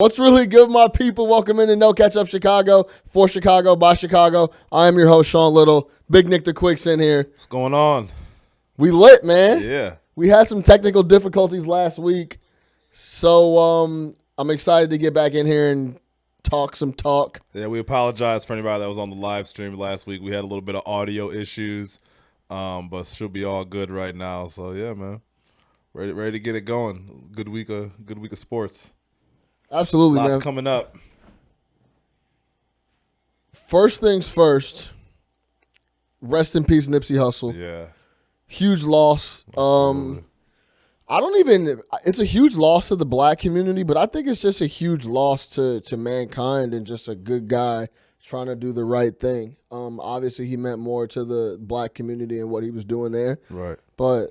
What's really good, my people? Welcome into No Catch Up Chicago, for Chicago, by Chicago. I am your host, Sean Little. Big Nick the Quick's in here. What's going on? We lit, man. Yeah. We had some technical difficulties last week, so I'm excited to get back in here and talk some talk. Yeah, we apologize for anybody that was on the live stream last week. We had a little bit of audio issues, but should be all good right now. So yeah, man, ready to get it going. Good week of sports. Absolutely, Lots man. coming up. First things first. Rest in peace, Nipsey Hussle. Yeah. Huge loss. It's a huge loss to the black community, but I think it's just a huge loss to mankind and just a good guy trying to do the right thing. Obviously, he meant more to the black community and what he was doing there. Right. But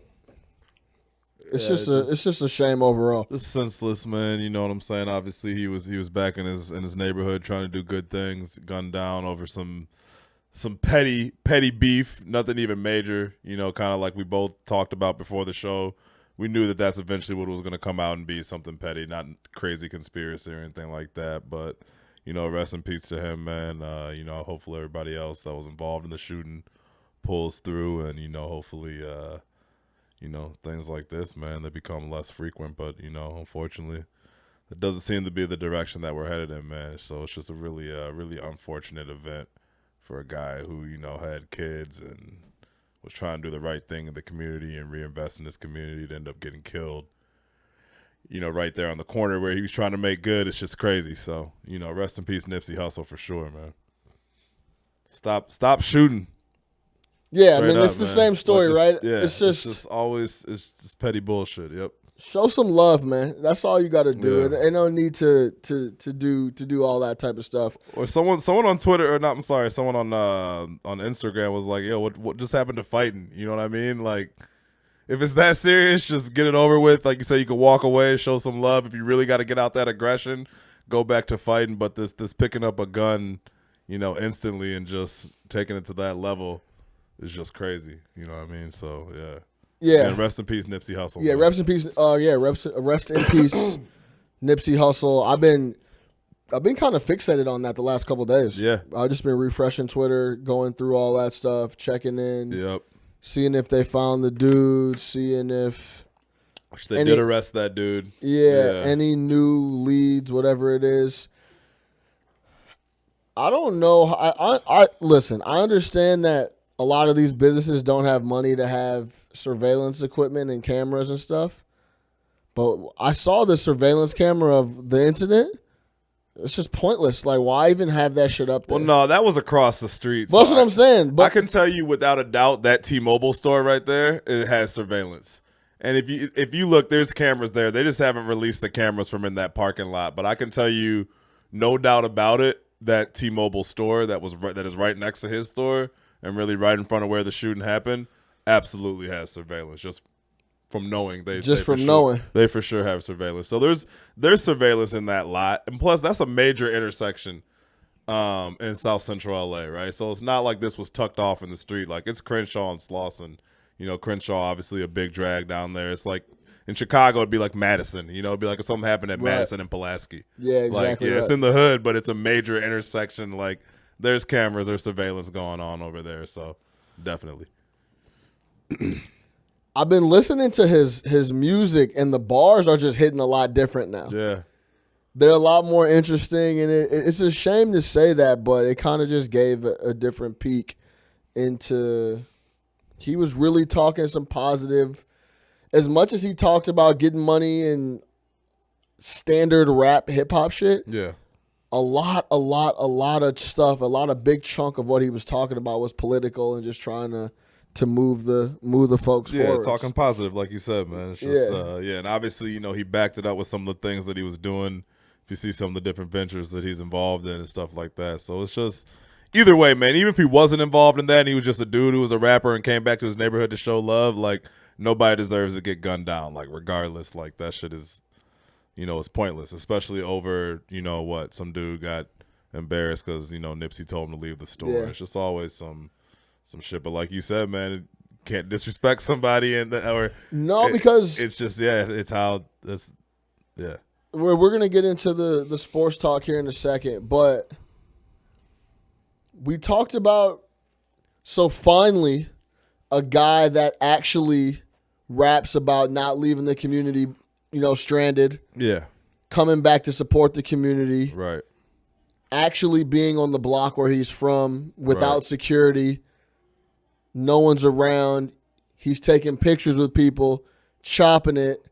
it's just a shame overall. Just senseless, man. You know what I'm saying? Obviously, he was back in his neighborhood trying to do good things, gunned down over some petty beef, nothing even major, kind of like we both talked about before the show. We knew that that's eventually what was going to come out and be something petty, not crazy conspiracy or anything like that. But, rest in peace to him, man. Hopefully everybody else that was involved in the shooting pulls through and, hopefully, things like this, man, they become less frequent. But, unfortunately, it doesn't seem to be the direction that we're headed in, man. So it's just a really unfortunate event for a guy who, had kids and was trying to do the right thing in the community and reinvest in this community to end up getting killed, right there on the corner where he was trying to make good. It's just crazy. So, rest in peace, Nipsey Hussle, for sure, man. Stop shooting. Yeah, Straight it's the man. same story, right? Yeah, it's just petty bullshit. Yep. show some love, man. That's all you got to do. Yeah. Ain't no need to do all that type of stuff. Or someone on Twitter, or not, I'm sorry, someone on Instagram was like, "Yo, what just happened to fighting?" You know what I mean? Like, if it's that serious, just get it over with. Like you say, you can walk away, show some love. If you really got to get out that aggression, go back to fighting. But this picking up a gun, instantly and just taking it to that level is just crazy. You know what I mean? So yeah. Yeah. And rest in peace, Nipsey Hussle. Yeah, man. rest in peace. Rest in peace, Nipsey Hussle. I've been kind of fixated on that the last couple of days. Yeah. I've just been refreshing Twitter, going through all that stuff, checking in, Yep. seeing if they found the dude, seeing if Which they did arrest that dude. Yeah, any new leads, whatever it is. I don't know. I listen. I understand that a lot of these businesses don't have money to have surveillance equipment and cameras and stuff. But I saw the surveillance camera of the incident. It's just pointless. Like, why even have that shit up there? Well, no, that was across the street. Well, that's what I'm saying. But I can tell you without a doubt that T-Mobile store right there, it has surveillance. And if you look, there's cameras there. They just haven't released the cameras from in that parking lot. But I can tell you, no doubt about it, that T-Mobile store that is right next to his store and really right in front of where the shooting happened, absolutely has surveillance. Just from knowing they for sure have surveillance. So there's surveillance in that lot, and plus that's a major intersection in South Central LA, right? So it's not like this was tucked off in the street. Like, it's Crenshaw and Slauson. Crenshaw obviously a big drag down there. It's like in Chicago it'd be like Madison. It'd be like if something happened at Madison and Pulaski. Yeah, exactly. It's in the hood, but it's a major intersection. Like, there's cameras, there's surveillance going on over there. So definitely. I've been listening to his music, and the bars are just hitting a lot different now. Yeah. They're a lot more interesting, and it's a shame to say that, but it kind of just gave a different peek into. He was really talking some positive. As much as he talked about getting money and standard rap hip hop shit, Yeah. a lot of stuff, a lot of big chunk of what he was talking about was political and just trying to move the folks forward. Yeah, talking positive, like you said, man. It's just, and obviously, he backed it up with some of the things that he was doing. If you see some of the different ventures that he's involved in and stuff like that. So it's just, either way, man, even if he wasn't involved in that and he was just a dude who was a rapper and came back to his neighborhood to show love, like, nobody deserves to get gunned down. Like, regardless, like, that shit is, it's pointless, especially over, some dude got embarrassed because, Nipsey told him to leave the store. Yeah. It's just always some shit. But like you said, man, it can't disrespect somebody because because it's just, it's how that's, yeah. we're gonna get into the sports talk here in a second, but we talked about finally a guy that actually raps about not leaving the community, stranded. Yeah. Coming back to support the community. Right. Actually being on the block where he's from without Right. security. No one's around. He's taking pictures with people, chopping it.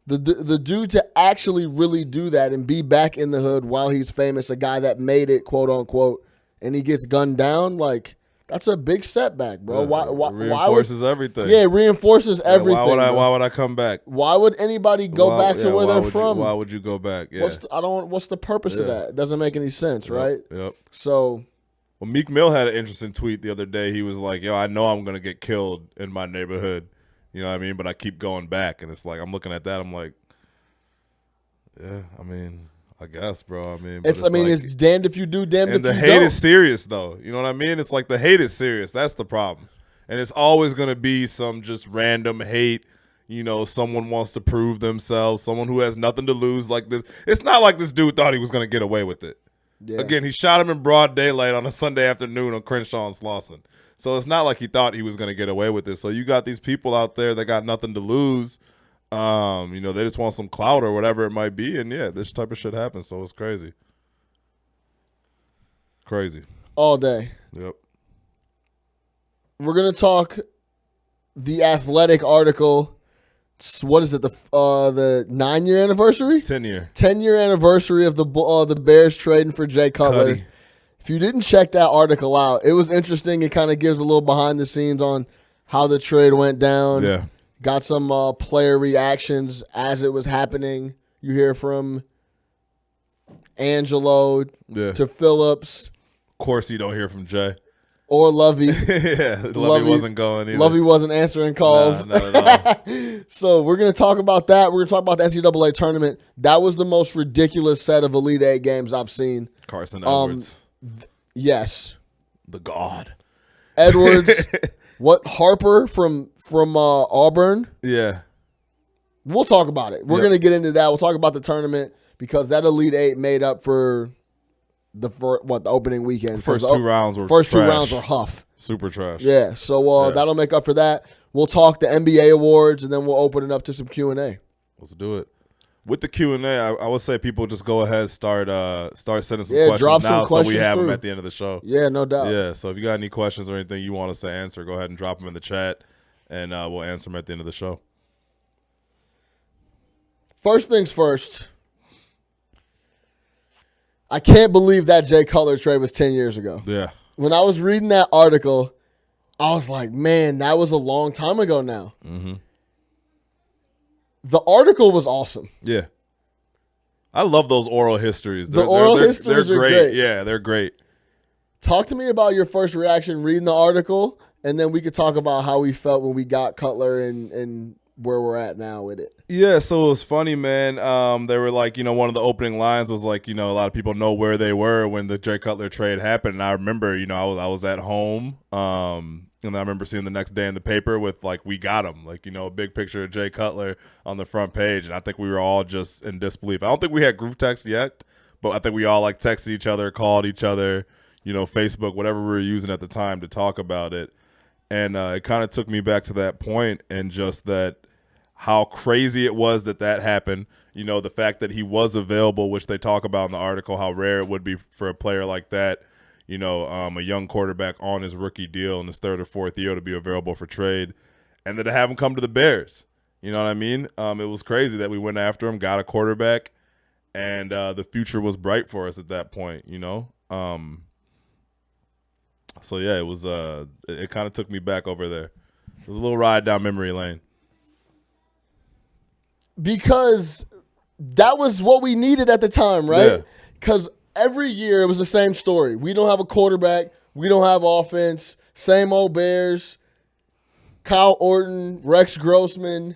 The dude to actually really do that and be back in the hood while he's famous, a guy that made it, quote unquote, and he gets gunned down, like, that's a big setback, bro. Yeah, reinforces everything. Yeah, it reinforces everything. Why would I come back? Why would anybody go back to where they're from? Why would you go back? Yeah. What's the purpose of that? It doesn't make any sense, right? Yep. So, well, Meek Mill had an interesting tweet the other day. He was like, "Yo, I know I'm gonna get killed in my neighborhood, you know what I mean? But I keep going back." And it's like, I'm looking at that, I'm like, yeah, I mean, I guess, bro. I mean, it's damned if you do, damned if you don't. And the hate is serious, though. You know what I mean? It's like the hate is serious. That's the problem. And it's always going to be some just random hate. Someone wants to prove themselves. Someone who has nothing to lose like this. It's not like this dude thought he was going to get away with it. Yeah. Again, he shot him in broad daylight on a Sunday afternoon on Crenshaw and Slauson. So it's not like he thought he was going to get away with it. So you got these people out there that got nothing to lose. They just want some clout or whatever it might be, and yeah, this type of shit happens, so it's crazy. Crazy. All day. Yep. We're gonna talk the Athletic article. What is it? The 9-year anniversary? 10-year. 10-year anniversary of the Bears trading for Jay Cutler. Cuddy. If you didn't check that article out, it was interesting. It kind of gives a little behind the scenes on how the trade went down. Yeah. Got some player reactions as it was happening. You hear from Angelo to Phillips. Of course you don't hear from Jay. Or Lovey. Yeah, Lovey wasn't going either. Lovey wasn't answering calls. Nah, not at all. So we're going to talk about that. We're going to talk about the NCAA tournament. That was the most ridiculous set of Elite Eight games I've seen. Carson Edwards. Yes. The God. Edwards. What, Harper from Auburn? Yeah. We'll talk about it. We're going to get into that. We'll talk about the tournament because that Elite Eight made up for the opening weekend. First two rounds were huff. Super trash. Yeah. So that'll make up for that. We'll talk the NBA awards and then we'll open it up to some Q&A. Let's do it. With the Q&A, I would say people just go ahead start sending some questions drop now some questions so we have through. them at the end of the show. Yeah, no doubt. Yeah, so if you got any questions or anything you want us to answer, go ahead and drop them in the chat, and we'll answer them at the end of the show. First things first, I can't believe that Jay Cutler trade was 10 years ago. Yeah. When I was reading that article, I was like, man, that was a long time ago now. Mm-hmm. The article was awesome. Yeah. I love those oral histories. They're great. Yeah, they're great. Talk to me about your first reaction reading the article, and then we could talk about how we felt when we got Cutler and where we're at now with it. Yeah, so it was funny, man. They were like, one of the opening lines was like, a lot of people know where they were when the Jay Cutler trade happened. And I remember, I was at home. And I remember seeing the next day in the paper with like, we got him, like, a big picture of Jay Cutler on the front page. And I think we were all just in disbelief. I don't think we had group text yet, but I think we all like texted each other, called each other, Facebook, whatever we were using at the time to talk about it. And it kind of took me back to that point and just that how crazy it was that happened. The fact that he was available, which they talk about in the article, how rare it would be for a player like that, a young quarterback on his rookie deal in his third or fourth year to be available for trade, and then to have him come to the Bears. You know what I mean? It was crazy that we went after him, got a quarterback, and the future was bright for us at that point, So, yeah, it was it kind of took me back over there. It was a little ride down memory lane. Because that was what we needed at the time, right? Because every year it was the same story. We don't have a quarterback. We don't have offense. Same old Bears. Kyle Orton, Rex Grossman.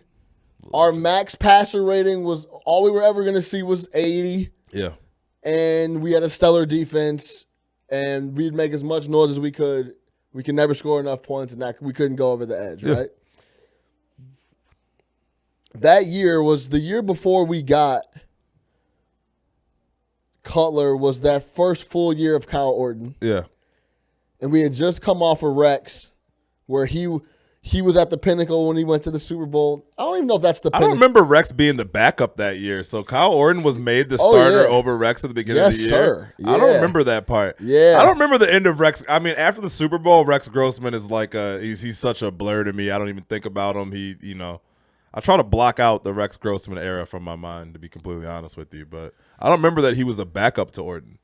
Our max passer rating was all we were ever going to see was 80. Yeah. And we had a stellar defense. And we'd make as much noise as we could. We could never score enough points, and that we couldn't go over the edge, right? That year was the year before we got Cutler was that first full year of Kyle Orton. Yeah. And we had just come off of Rex, where he was at the pinnacle when he went to the Super Bowl. I don't even know if that's the pinnacle. I don't remember Rex being the backup that year. So Kyle Orton was made the starter over Rex at the beginning of the year. Sir. Yeah. I don't remember that part. Yeah. I don't remember the end of Rex. I mean, after the Super Bowl, Rex Grossman is like he's such a blur to me. I don't even think about him. I try to block out the Rex Grossman era from my mind, to be completely honest with you. But I don't remember that he was a backup to Orton.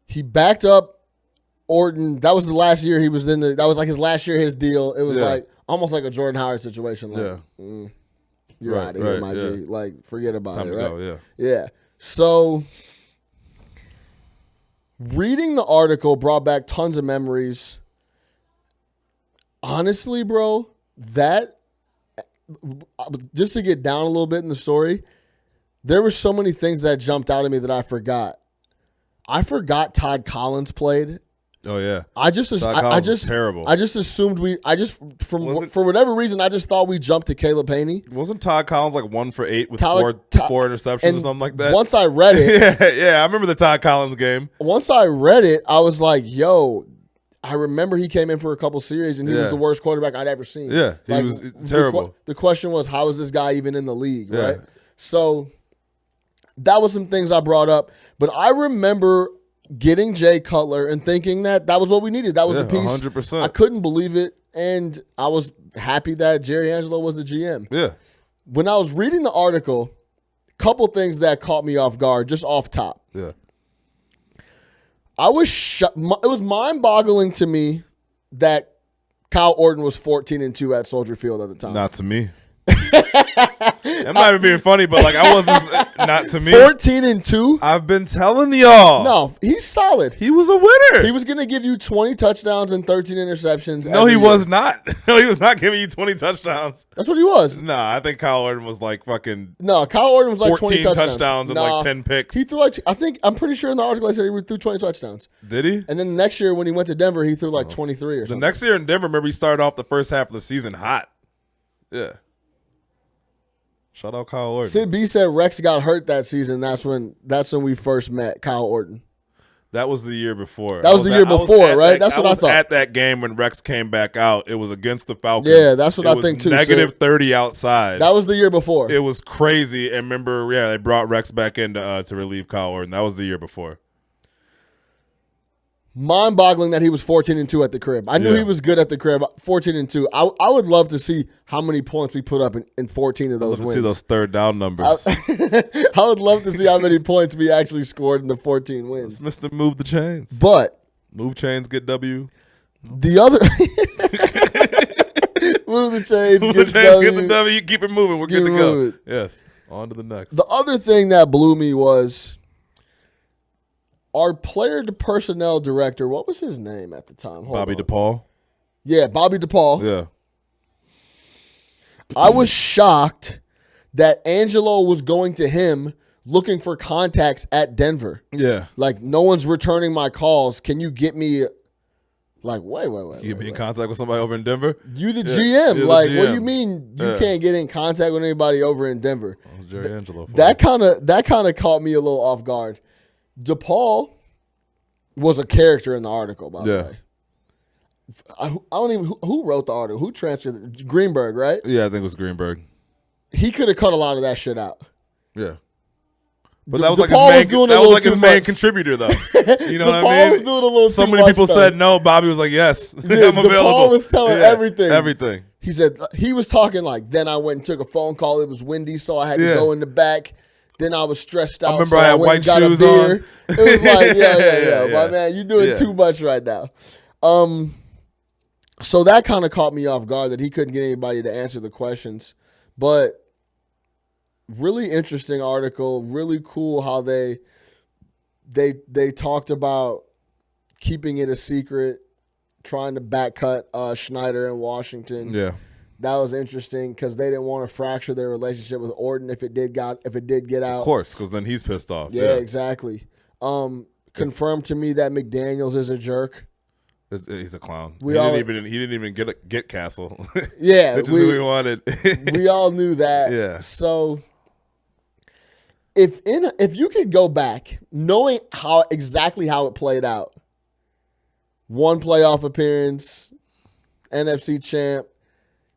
He backed up Orton. That was the last year he was in that was like his last year, his deal. It was like almost like a Jordan Howard situation. Like, you're out of here, my G. Like, forget about Time it, to right? go, Yeah. So reading the article brought back tons of memories. Honestly, bro, just to get down a little bit in the story, there were so many things that jumped out at me that I forgot. I forgot Todd Collins played. Oh yeah, Todd Collins was terrible. I just assumed for whatever reason I just thought we jumped to Caleb Haney. Wasn't Todd Collins like 1 for 8 with four interceptions or something like that? Once I read it, yeah, I remember the Todd Collins game. Once I read it, I was like, yo. I remember he came in for a couple series and he was the worst quarterback I'd ever seen. Yeah, he was terrible. The question was, how is this guy even in the league, right? So that was some things I brought up. But I remember getting Jay Cutler and thinking that was what we needed. That was the piece. 100%. I couldn't believe it. And I was happy that Jerry Angelo was the GM. Yeah. When I was reading the article, a couple things that caught me off guard, just off top. Yeah. I was it was mind-boggling to me that Kyle Orton was 14-2 at Soldier Field at the time. Not to me. That might have been funny, but like I wasn't. Not to me. 14-2. I've been telling y'all. No, he's solid. He was a winner. He was going to give you 20 touchdowns and 13 interceptions. No, he was not. No, he was not giving you 20 touchdowns. That's what he was. Nah, I think Kyle Orton was like fucking. No, Kyle Orton was like 20 touchdowns and like 10 picks. He threw I'm pretty sure in the article I said he threw 20 touchdowns. Did he? And then the next year when he went to Denver, he threw like 23 or something. The next year in Denver, remember he started off the first half of the season hot. Yeah. Shout out Kyle Orton. Sid B said Rex got hurt that season. That's when we first met Kyle Orton. That was the year before. That was the year before, right? That's what I thought. At that game when Rex came back out, it was against the Falcons. Yeah, that's what I think too. Negative 30 outside. That was the year before. It was crazy. And remember, they brought Rex back in to relieve Kyle Orton. That was the year before. Mind-boggling that he was 14-2 at the crib. I knew he was good at the crib. 14-2. I would love to see how many points we put up in 14 of those wins. See those third down numbers. I would love to see how many points we actually scored in the 14 wins. Mr. Move the Chains. But move chains, get W. The other move the chains, get the W. Keep it moving. We're good to go. Yes. On to the next. The other thing that blew me was our player to personnel director, what was his name at the time? Bobby DePaul. Yeah, Bobby DePaul. Yeah. I was shocked that Angelo was going to him looking for contacts at Denver. Yeah. Like, no one's returning my calls. Can you get me... Like, wait. You get me in contact with somebody over in Denver? You the GM. Like, the GM. What do you mean you can't get in contact with anybody over in Denver? That was Jerry Angelo. That kind of caught me a little off guard. DePaul was a character in the article, by the way. I don't even who wrote the article. Who transferred Greenberg, right? Yeah, I think it was Greenberg. He could have cut a lot of that shit out. Yeah. But that was like his main contributor, though. You know what I mean? Was doing a little so many people said no. Bobby was like, yes, I'm available. DePaul was telling everything. Everything. He said he was talking like, then I went and took a phone call. It was windy, so I had to go in the back. Then I was stressed out. I remember I had white shoes on. It was like, yeah. My man, you're doing too much right now. So that kind of caught me off guard that he couldn't get anybody to answer the questions. But really interesting article. Really cool how they talked about keeping it a secret, trying to back cut Schneider in Washington. Yeah. That was interesting because they didn't want to fracture their relationship with Orton if it did get out. Of course, because then he's pissed off. Yeah, exactly. Confirmed to me that McDaniels is a jerk. He's a clown. He didn't even get Castle. Yeah, which is who we wanted. We all knew that. Yeah. So if you could go back, knowing exactly how it played out, one playoff appearance, NFC champ,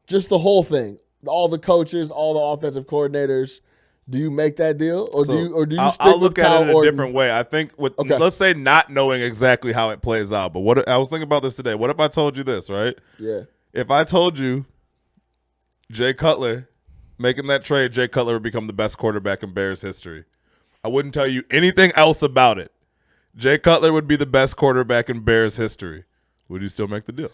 just the whole thing, all the coaches, all the offensive coordinators. Do you make that deal, or do you stick I'll with look Kyle at it in Orton? a different way. I think let's say not knowing exactly how it plays out. But what I was thinking about this today. What if I told you this, right? Yeah. If I told you Jay Cutler making that trade, Jay Cutler would become the best quarterback in Bears history. I wouldn't tell you anything else about it. Jay Cutler would be the best quarterback in Bears history. Would you still make the deal?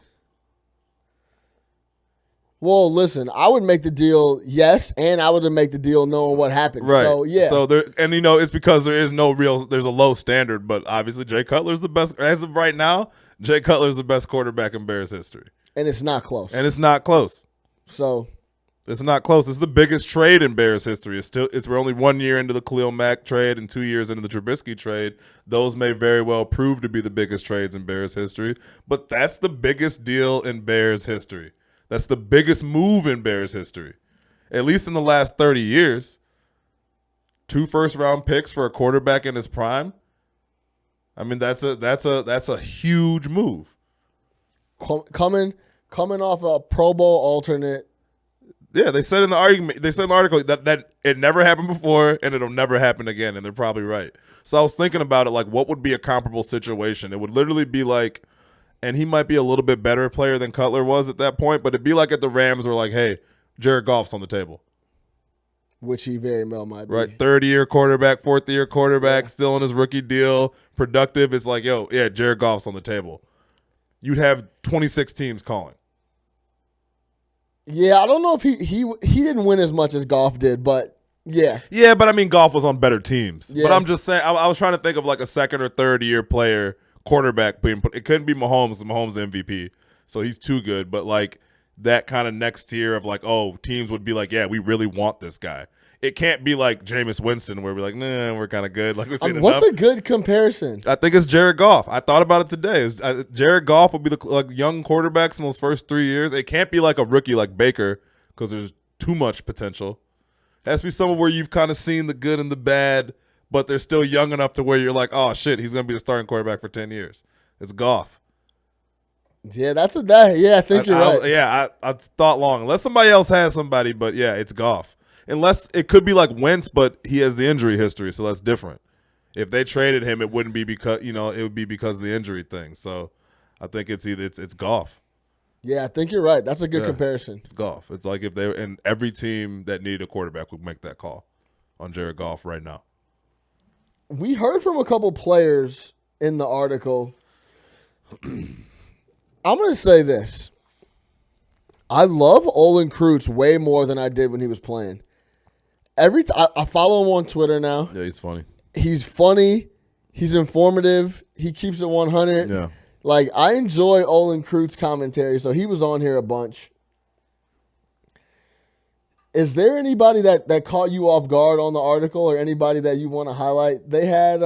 Well, listen, I would make the deal, yes, and I would make the deal knowing what happened. Right. So, yeah. So it's because there's a low standard, but obviously Jay Cutler's the best as of right now. Jay Cutler's the best quarterback in Bears history, and it's not close. So it's not close. It's the biggest trade in Bears history. We're only 1 year into the Khalil Mack trade and 2 years into the Trubisky trade. Those may very well prove to be the biggest trades in Bears history, but that's the biggest deal in Bears history. That's the biggest move in Bears history, at least in the last 30 years. 2 first-round picks for a quarterback in his prime. I mean, that's a huge move. Coming off a Pro Bowl alternate. Yeah, they said in the argument, article that it never happened before and it'll never happen again, and they're probably right. So I was thinking about it, like, what would be a comparable situation? It would literally be like, and he might be a little bit better player than Cutler was at that point, but it'd be like if the Rams were like, hey, Jared Goff's on the table. Which he very well might be. Right, third-year quarterback, fourth-year quarterback, still on his rookie deal, productive. It's like, yo, yeah, Jared Goff's on the table. You'd have 26 teams calling. Yeah, I don't know if he didn't win as much as Goff did, but yeah. Yeah, but I mean, Goff was on better teams. Yeah. But I'm just saying, I was trying to think of like a second or third-year player, quarterback being put. It couldn't be Mahomes. Mahomes MVP, so he's too good. But like that kind of next tier of like, oh, teams would be like, yeah, we really want this guy. It can't be like Jameis Winston where we're like, nah, we're kind of good. Like, what's a good comparison? I think it's Jared Goff. I thought about it today. Jared Goff would be the like young quarterbacks in those first 3 years. It can't be like a rookie like Baker because there's too much potential. It has to be someone where you've kind of seen the good and the bad, but they're still young enough to where you're like, oh shit, he's gonna be the starting quarterback for 10 years. It's Goff. Yeah, I think you're right. I thought long. Unless somebody else has somebody, but yeah, it's Goff. Unless it could be like Wentz, but he has the injury history, so that's different. If they traded him, it wouldn't be because it would be because of the injury thing. So I think it's Goff. Yeah, I think you're right. That's a good comparison. It's Goff. It's like if they and every team that needed a quarterback would make that call on Jared Goff right now. We heard from a couple players in the article. I'm going to say this. I love Olin Kreutz way more than I did when he was playing. Every time I follow him on Twitter now. Yeah, he's funny. He's funny. He's informative. He keeps it 100. Yeah. Like, I enjoy Olin Kreutz commentary, so he was on here a bunch. Is there anybody that caught you off guard on the article or anybody that you want to highlight? They had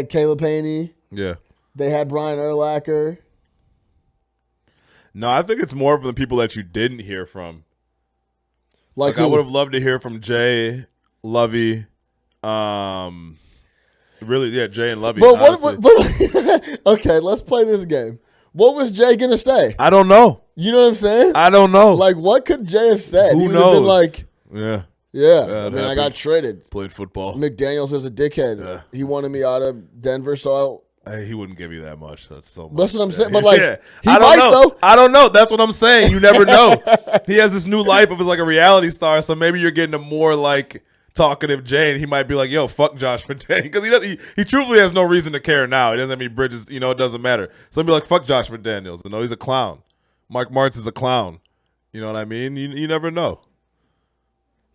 Caleb Haney. Yeah. They had Brian Urlacher. No, I think it's more of the people that you didn't hear from. Like I would have loved to hear from Jay, Lovey, really, yeah, Jay and Lovey. But okay, let's play this game. What was Jay gonna say? I don't know. You know what I'm saying? I don't know. Like, what could Jay have said? Who He would knows? have been like, yeah. I mean, I got traded. Played football. McDaniels is a dickhead. Yeah. He wanted me out of Denver, so He wouldn't give you that much. That's so much. That's what I'm saying. But like, he I don't might know. though. I don't know. That's what I'm saying. You never know. He has this new life of like a reality star, so maybe you're getting a more like talkative Jay, and he might be like, "Yo, fuck Josh McDaniels," because he truthfully has no reason to care now. He doesn't have any bridges. It doesn't matter. So he'd be like, "Fuck Josh McDaniels." He's a clown. Mark Martz is a clown. You know what I mean? You never know.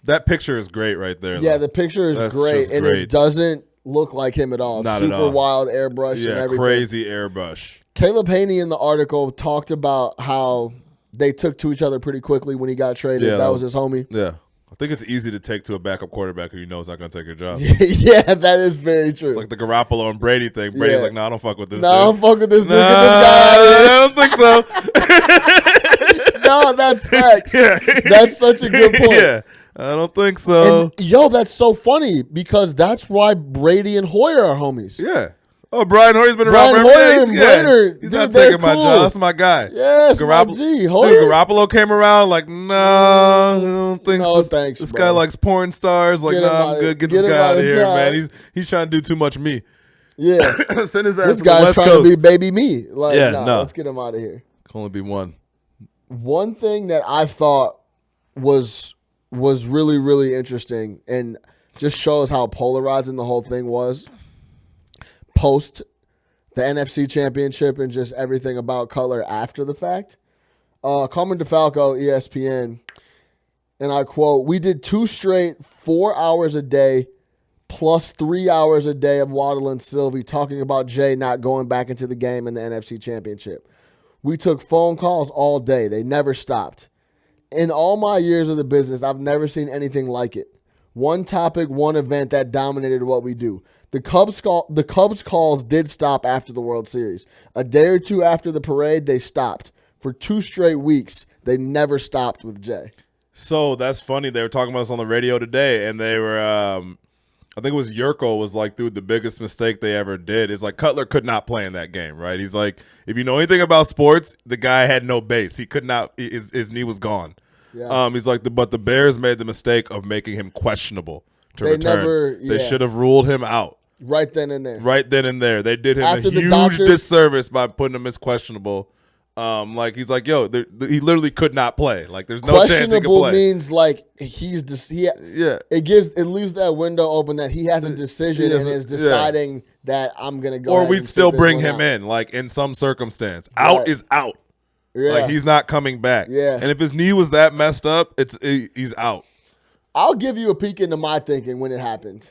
That picture is great right there. Yeah, though. the picture is That's great, just and great. it doesn't look like him at all. Not Super at all. wild airbrush and everything. Crazy airbrush. Caleb Haney in the article talked about how they took to each other pretty quickly when he got traded. Yeah, that was his homie. Yeah. I think it's easy to take to a backup quarterback who you know is not going to take your job. Yeah, that is very true. It's like the Garoppolo and Brady thing. Brady's like, "No, I don't fuck with this. I don't fuck with this dude. Nah, Get this guy out I don't think so." of here. No, that's facts. Yeah. That's such a good point. Yeah. I don't think so. And that's so funny because that's why Brady and Hoyer are homies. Yeah. Oh, Brian Hoyer's been Brian around Hoyer for and Brader, He's dude, not they're taking my cool. job. That's my guy. Yes, my G. Hoyer? Dude, Garoppolo came around like, no, I don't think so. No, thanks, This bro. guy likes porn stars. Like, nah, I'm good. Get this guy out of here, man. He's trying to do too much me. Yeah. Send his ass This to the guy's West trying Coast. to be baby me. Like, no. Let's get him out of here. Can only be one. One thing that I thought was really, really interesting and just shows how polarizing the whole thing was post the NFC Championship and just everything about Cutler after the fact. Carmen DeFalco, ESPN, and I quote, "We did 2 straight 4 hours a day plus 3 hours a day of Waddle and Sylvie talking about Jay not going back into the game in the NFC Championship. We took phone calls all day. They never stopped. In all my years of the business, I've never seen anything like it. One topic, one event that dominated what we do. The Cubs calls did stop after the World Series. A day or two after the parade, they stopped. For 2 straight weeks, they never stopped with Jay." So that's funny. They were talking about this on the radio today, and they were, I think it was Yurko was like, dude, the biggest mistake they ever did is like Cutler could not play in that game, right? He's like, if you know anything about sports, the guy had no base. He could not, his knee was gone. Yeah. He's like, but the Bears made the mistake of making him questionable to return. Yeah. They should have ruled him out. Right then and there. Right then and there. They did him After a the huge doctors- disservice by putting him as questionable. Like he's like, yo, he literally could not play. Like there's no chance he could Questionable play. means like Yeah. it leaves that window open that he has a decision and is deciding that I'm gonna go. Or ahead we'd and still sit this bring one him out. in, like in some circumstance. Out Right. is out. Yeah. Like he's not coming back. Yeah. And if his knee was that messed up, he's out. I'll give you a peek into my thinking when it happened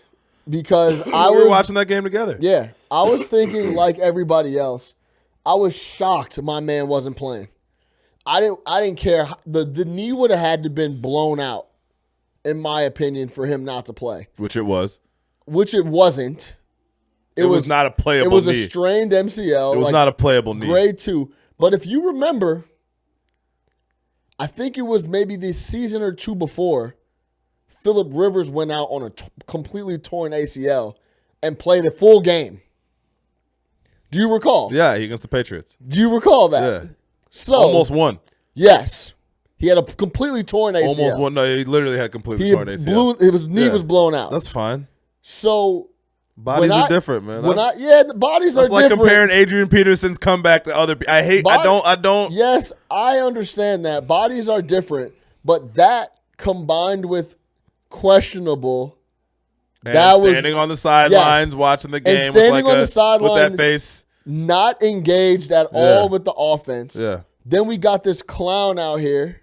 because We I were was watching that game together. Yeah, I was thinking like everybody else. I was shocked my man wasn't playing. I didn't care. The knee would have had to been blown out, in my opinion, for him not to play. Which it was. Which it wasn't. It was not a playable knee. It was a strained MCL. It was not a playable knee. Grade 2. But if you remember, I think it was maybe the season or two before, Phillip Rivers went out on a completely torn ACL and played a full game. Do you recall? Yeah, against the Patriots. Do you recall that? Yeah. So Almost won. Yes. He had a completely torn ACL. Almost won. No, he literally had completely torn ACL. His knee was blown out. That's fine. So Bodies are different, man. the bodies are That's like different. comparing Adrian Peterson's comeback to other people. I don't. Yes, I understand that. Bodies are different, but that combined with questionable. And that standing on the sidelines, watching the game, and standing with on the sideline, with that face, not engaged at all with the offense. Yeah. Then we got this clown out here.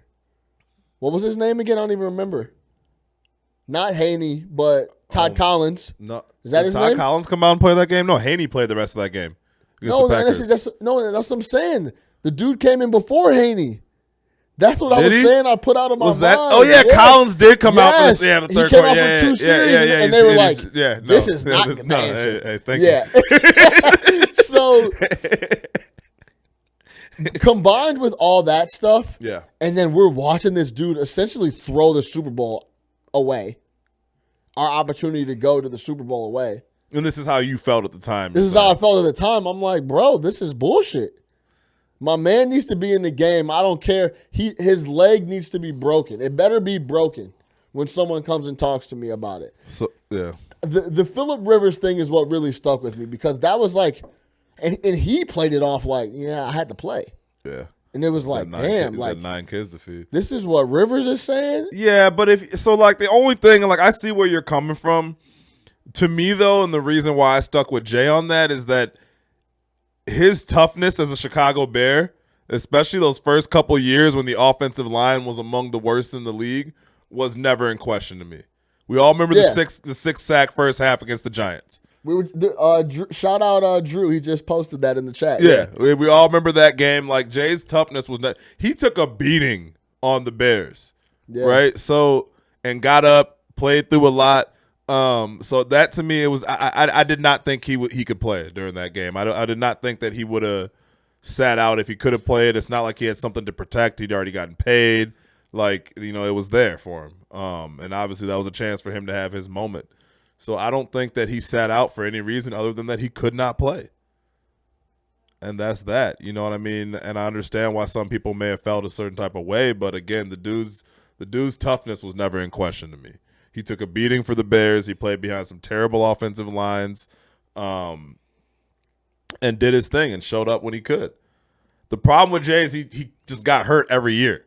What was his name again? I don't even remember. Not Haney, but Todd Collins. No, Is that his Todd name? Collins come out and play that game? No, Haney played the rest of that game. No, that's what I'm saying. The dude came in before Haney. That's what I was saying. I put out of my mind. Oh yeah, Collins did come out for the third he came out for 2 series, and they were like, "This is not the answer." Hey, thank you. So combined with all that stuff, and then we're watching this dude essentially throw the Super Bowl away, our opportunity to go to the Super Bowl away. And this is how you felt at the time. This is how I felt at the time. I'm like, bro, this is bullshit. My man needs to be in the game. I don't care. His leg needs to be broken. It better be broken when someone comes and talks to me about it. So yeah. The Phillip Rivers thing is what really stuck with me because that was like, and he played it off like, yeah, I had to play. Yeah. And it was like, damn, like 9 kids to feed. This is what Rivers is saying? Yeah, but like the only thing, like I see where you're coming from. To me though, and the reason why I stuck with Jay on that is that his toughness as a Chicago Bear, especially those first couple years when the offensive line was among the worst in the league, was never in question to me. We all remember the six sack first half against the Giants. We were shout out Drew. He just posted that in the chat. Yeah, we all remember that game. Like Jay's toughness was not. He took a beating on the Bears, right? So and got up, played through a lot. So that to me, it was I did not think he could play during that game. I did not think that he would have sat out if he could have played. It's not like he had something to protect. He'd already gotten paid. Like, it was there for him. And obviously that was a chance for him to have his moment. So I don't think that he sat out for any reason other than that he could not play. And that's that. You know what I mean? And I understand why some people may have felt a certain type of way, but again, the dude's toughness was never in question to me. He took a beating for the Bears. He played behind some terrible offensive lines, and did his thing and showed up when he could. The problem with Jay is he just got hurt every year.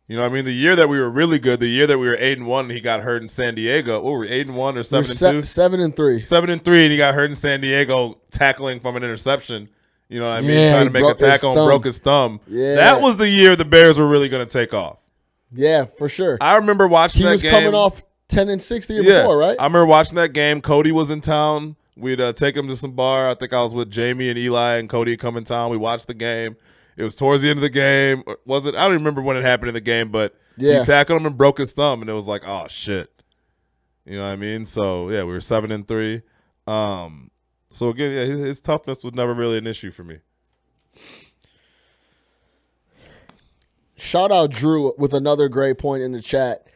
You know what I mean? The year that we were really good, the year that we were 8-1 and he got hurt in San Diego. What were we, 8-1 or 7-2? 7-3. 7-3 and he got hurt in San Diego tackling from an interception. You know what I mean? Yeah, trying to make a tackle and broke his thumb. Yeah. That was the year the Bears were really going to take off. Yeah, for sure. I remember watching that game. He was coming off 10-6 the year before, right? I remember watching that game. Cody was in town. We'd take him to some bar. I think I was with Jamie and Eli and Cody come in town. We watched the game. It was towards the end of the game. Was it? I don't remember when it happened in the game, but he tackled him and broke his thumb, and it was like, oh, shit. You know what I mean? So, yeah, we were 7-3. So, again, yeah, his toughness was never really an issue for me. Shout out Drew with another great point in the chat.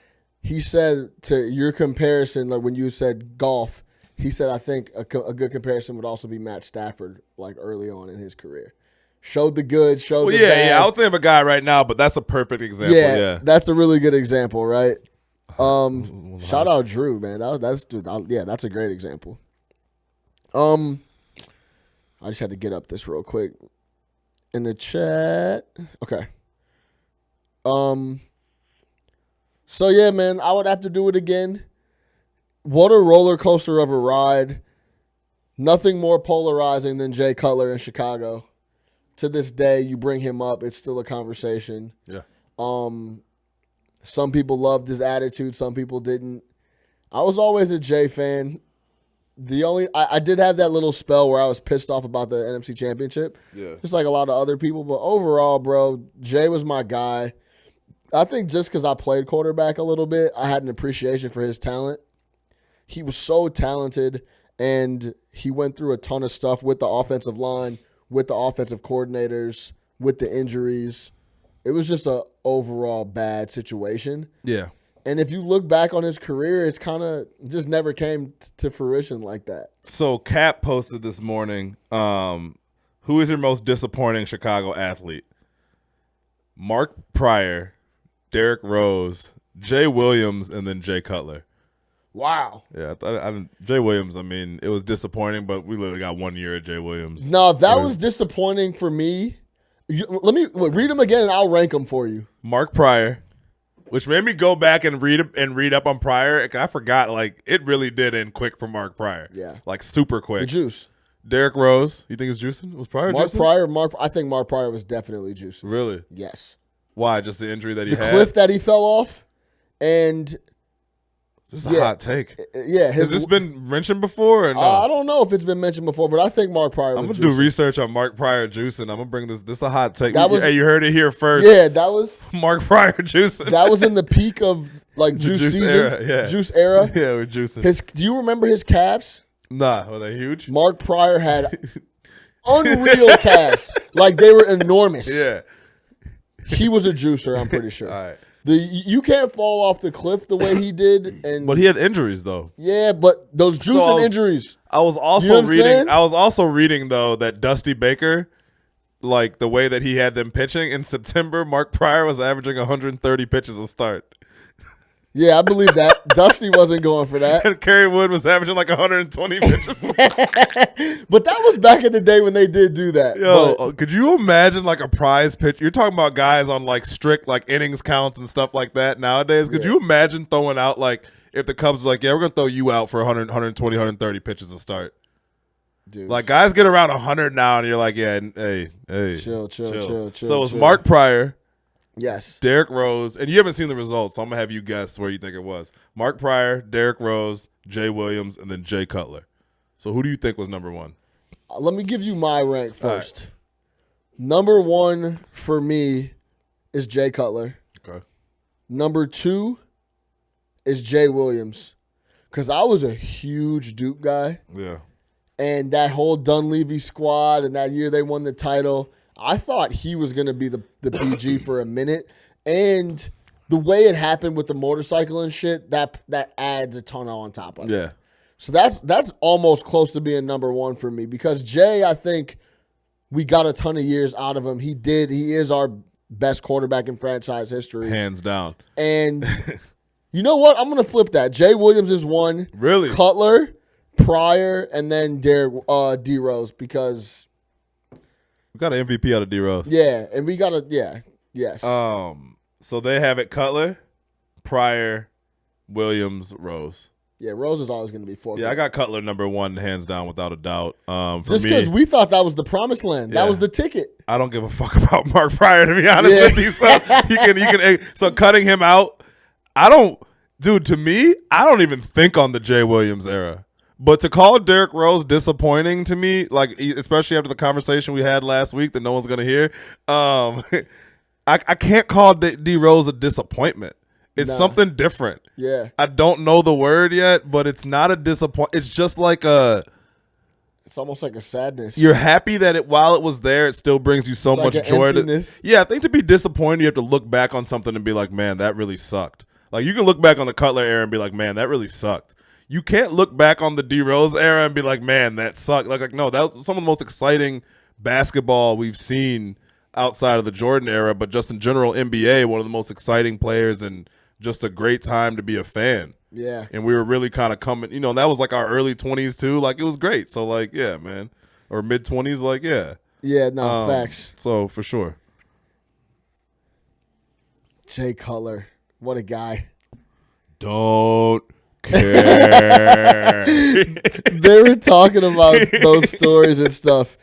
He said to your comparison, like when you said golf, he said, I think a good comparison would also be Matt Stafford, like early on in his career. Showed the good, showed the bad. Yeah, I would say of a guy right now, but that's a perfect example. Yeah, that's a really good example, right? Shout out Drew, man. That's a great example. I just had to get up this real quick in the chat. Okay. So yeah, man, I would have to do it again. What a roller coaster of a ride. Nothing more polarizing than Jay Cutler in Chicago. To this day, you bring him up, it's still a conversation. Yeah. Some people loved his attitude, some people didn't. I was always a Jay fan. I did have that little spell where I was pissed off about the NFC Championship. Yeah. Just like a lot of other people. But overall, bro, Jay was my guy. I think just because I played quarterback a little bit, I had an appreciation for his talent. He was so talented, and he went through a ton of stuff with the offensive line, with the offensive coordinators, with the injuries. It was just an overall bad situation. Yeah. And if you look back on his career, it's kind of just never came to fruition like that. So Cap posted this morning, who is your most disappointing Chicago athlete? Mark Pryor, Derrick Rose, Jay Williams, and then Jay Cutler. Wow. Yeah, Jay Williams, I mean, it was disappointing, but we literally got 1 year at Jay Williams. No, that was disappointing for me. Let me read them again, and I'll rank them for you. Mark Pryor, which made me go back and read up on Pryor. I forgot, like, it really did end quick for Mark Pryor. Yeah. Like, super quick. The juice. Derrick Rose, you think it's juicing? Was Pryor juicing? I think Mark Pryor was definitely juicing. Really? Yes. Why? Just the injury that he had? The cliff that he fell off, and... This is a hot take. Yeah. Has this been mentioned before or no? I don't know if it's been mentioned before, but I think Mark Pryor was I'm going to do research on Mark Pryor juicing. I'm going to bring this. This is a hot take. Hey, you heard it here first. Yeah, that was. Mark Pryor juicing. That was in the peak of, like, juice season. Era, yeah. Juice era. Yeah, we're juicing. Do you remember his calves? Nah, were they huge? Mark Pryor had unreal calves. Like, they were enormous. Yeah. He was a juicer, I'm pretty sure. All right. You can't fall off the cliff the way he did, but he had injuries though. Yeah, but those juicing injuries. I was also reading though that Dusty Baker, like the way that he had them pitching in September, Mark Pryor was averaging 130 pitches a start. Yeah, I believe that. Dusty wasn't going for that. And Kerry Wood was averaging like 120 pitches. But that was back in the day when they did do that. Yo, could you imagine like a prize pitch? You're talking about guys on like strict like innings counts and stuff like that nowadays. Could you imagine throwing out like if the Cubs was like, yeah, we're going to throw you out for 100, 120, 130 pitches a start? Dude. Like guys get around 100 now and you're like, yeah, hey. Chill. So it was Mark Pryor. Yes. Derrick Rose, and you haven't seen the results, so I'm going to have you guess where you think it was. Mark Pryor, Derrick Rose, Jay Williams, and then Jay Cutler. So who do you think was number one? Let me give you my rank first. Right. Number one for me is Jay Cutler. Okay. Number two is Jay Williams. Because I was a huge Duke guy. Yeah. And that whole Dunleavy squad and that year they won the title – I thought he was going to be the PG for a minute. And the way it happened with the motorcycle and shit, that adds a ton on top of it. Yeah. So that's almost close to being number one for me because Jay, I think we got a ton of years out of him. He is our best quarterback in franchise history. Hands down. And you know what? I'm going to flip that. Jay Williams is one. Really? Cutler, Pryor, and then D Rose because we got an MVP out of D Rose. Yeah, and we got yes. So they have it Cutler, Pryor, Williams, Rose. Yeah, Rose is always going to be 4. Yeah, I got Cutler number 1, hands down, without a doubt. Just because we thought that was the promised land. Yeah. That was the ticket. I don't give a fuck about Mark Pryor, to be honest with you. So so cutting him out, to me, I don't even think on the Jay Williams era. But to call Derrick Rose disappointing to me, like especially after the conversation we had last week that no one's gonna hear, I can't call D Rose a disappointment. It's something different. Yeah. I don't know the word yet, but it's not a disappointment. It's just like it's almost like a sadness. You're happy that while it was there, it still brings you so much joy. I think to be disappointed, you have to look back on something and be like, man, that really sucked. Like you can look back on the Cutler era and be like, man, that really sucked. You can't look back on the D Rose era and be like, man, that sucked. Like no, that was some of the most exciting basketball we've seen outside of the Jordan era, but just in general, NBA, one of the most exciting players and just a great time to be a fan. Yeah. And we were really kind of coming, and that was like our early 20s too. Like it was great. So like, yeah, man. Or mid 20s, like, yeah. Yeah, no, facts. So for sure. Jay Cutler. What a guy. Don't care. They were talking about those stories and stuff.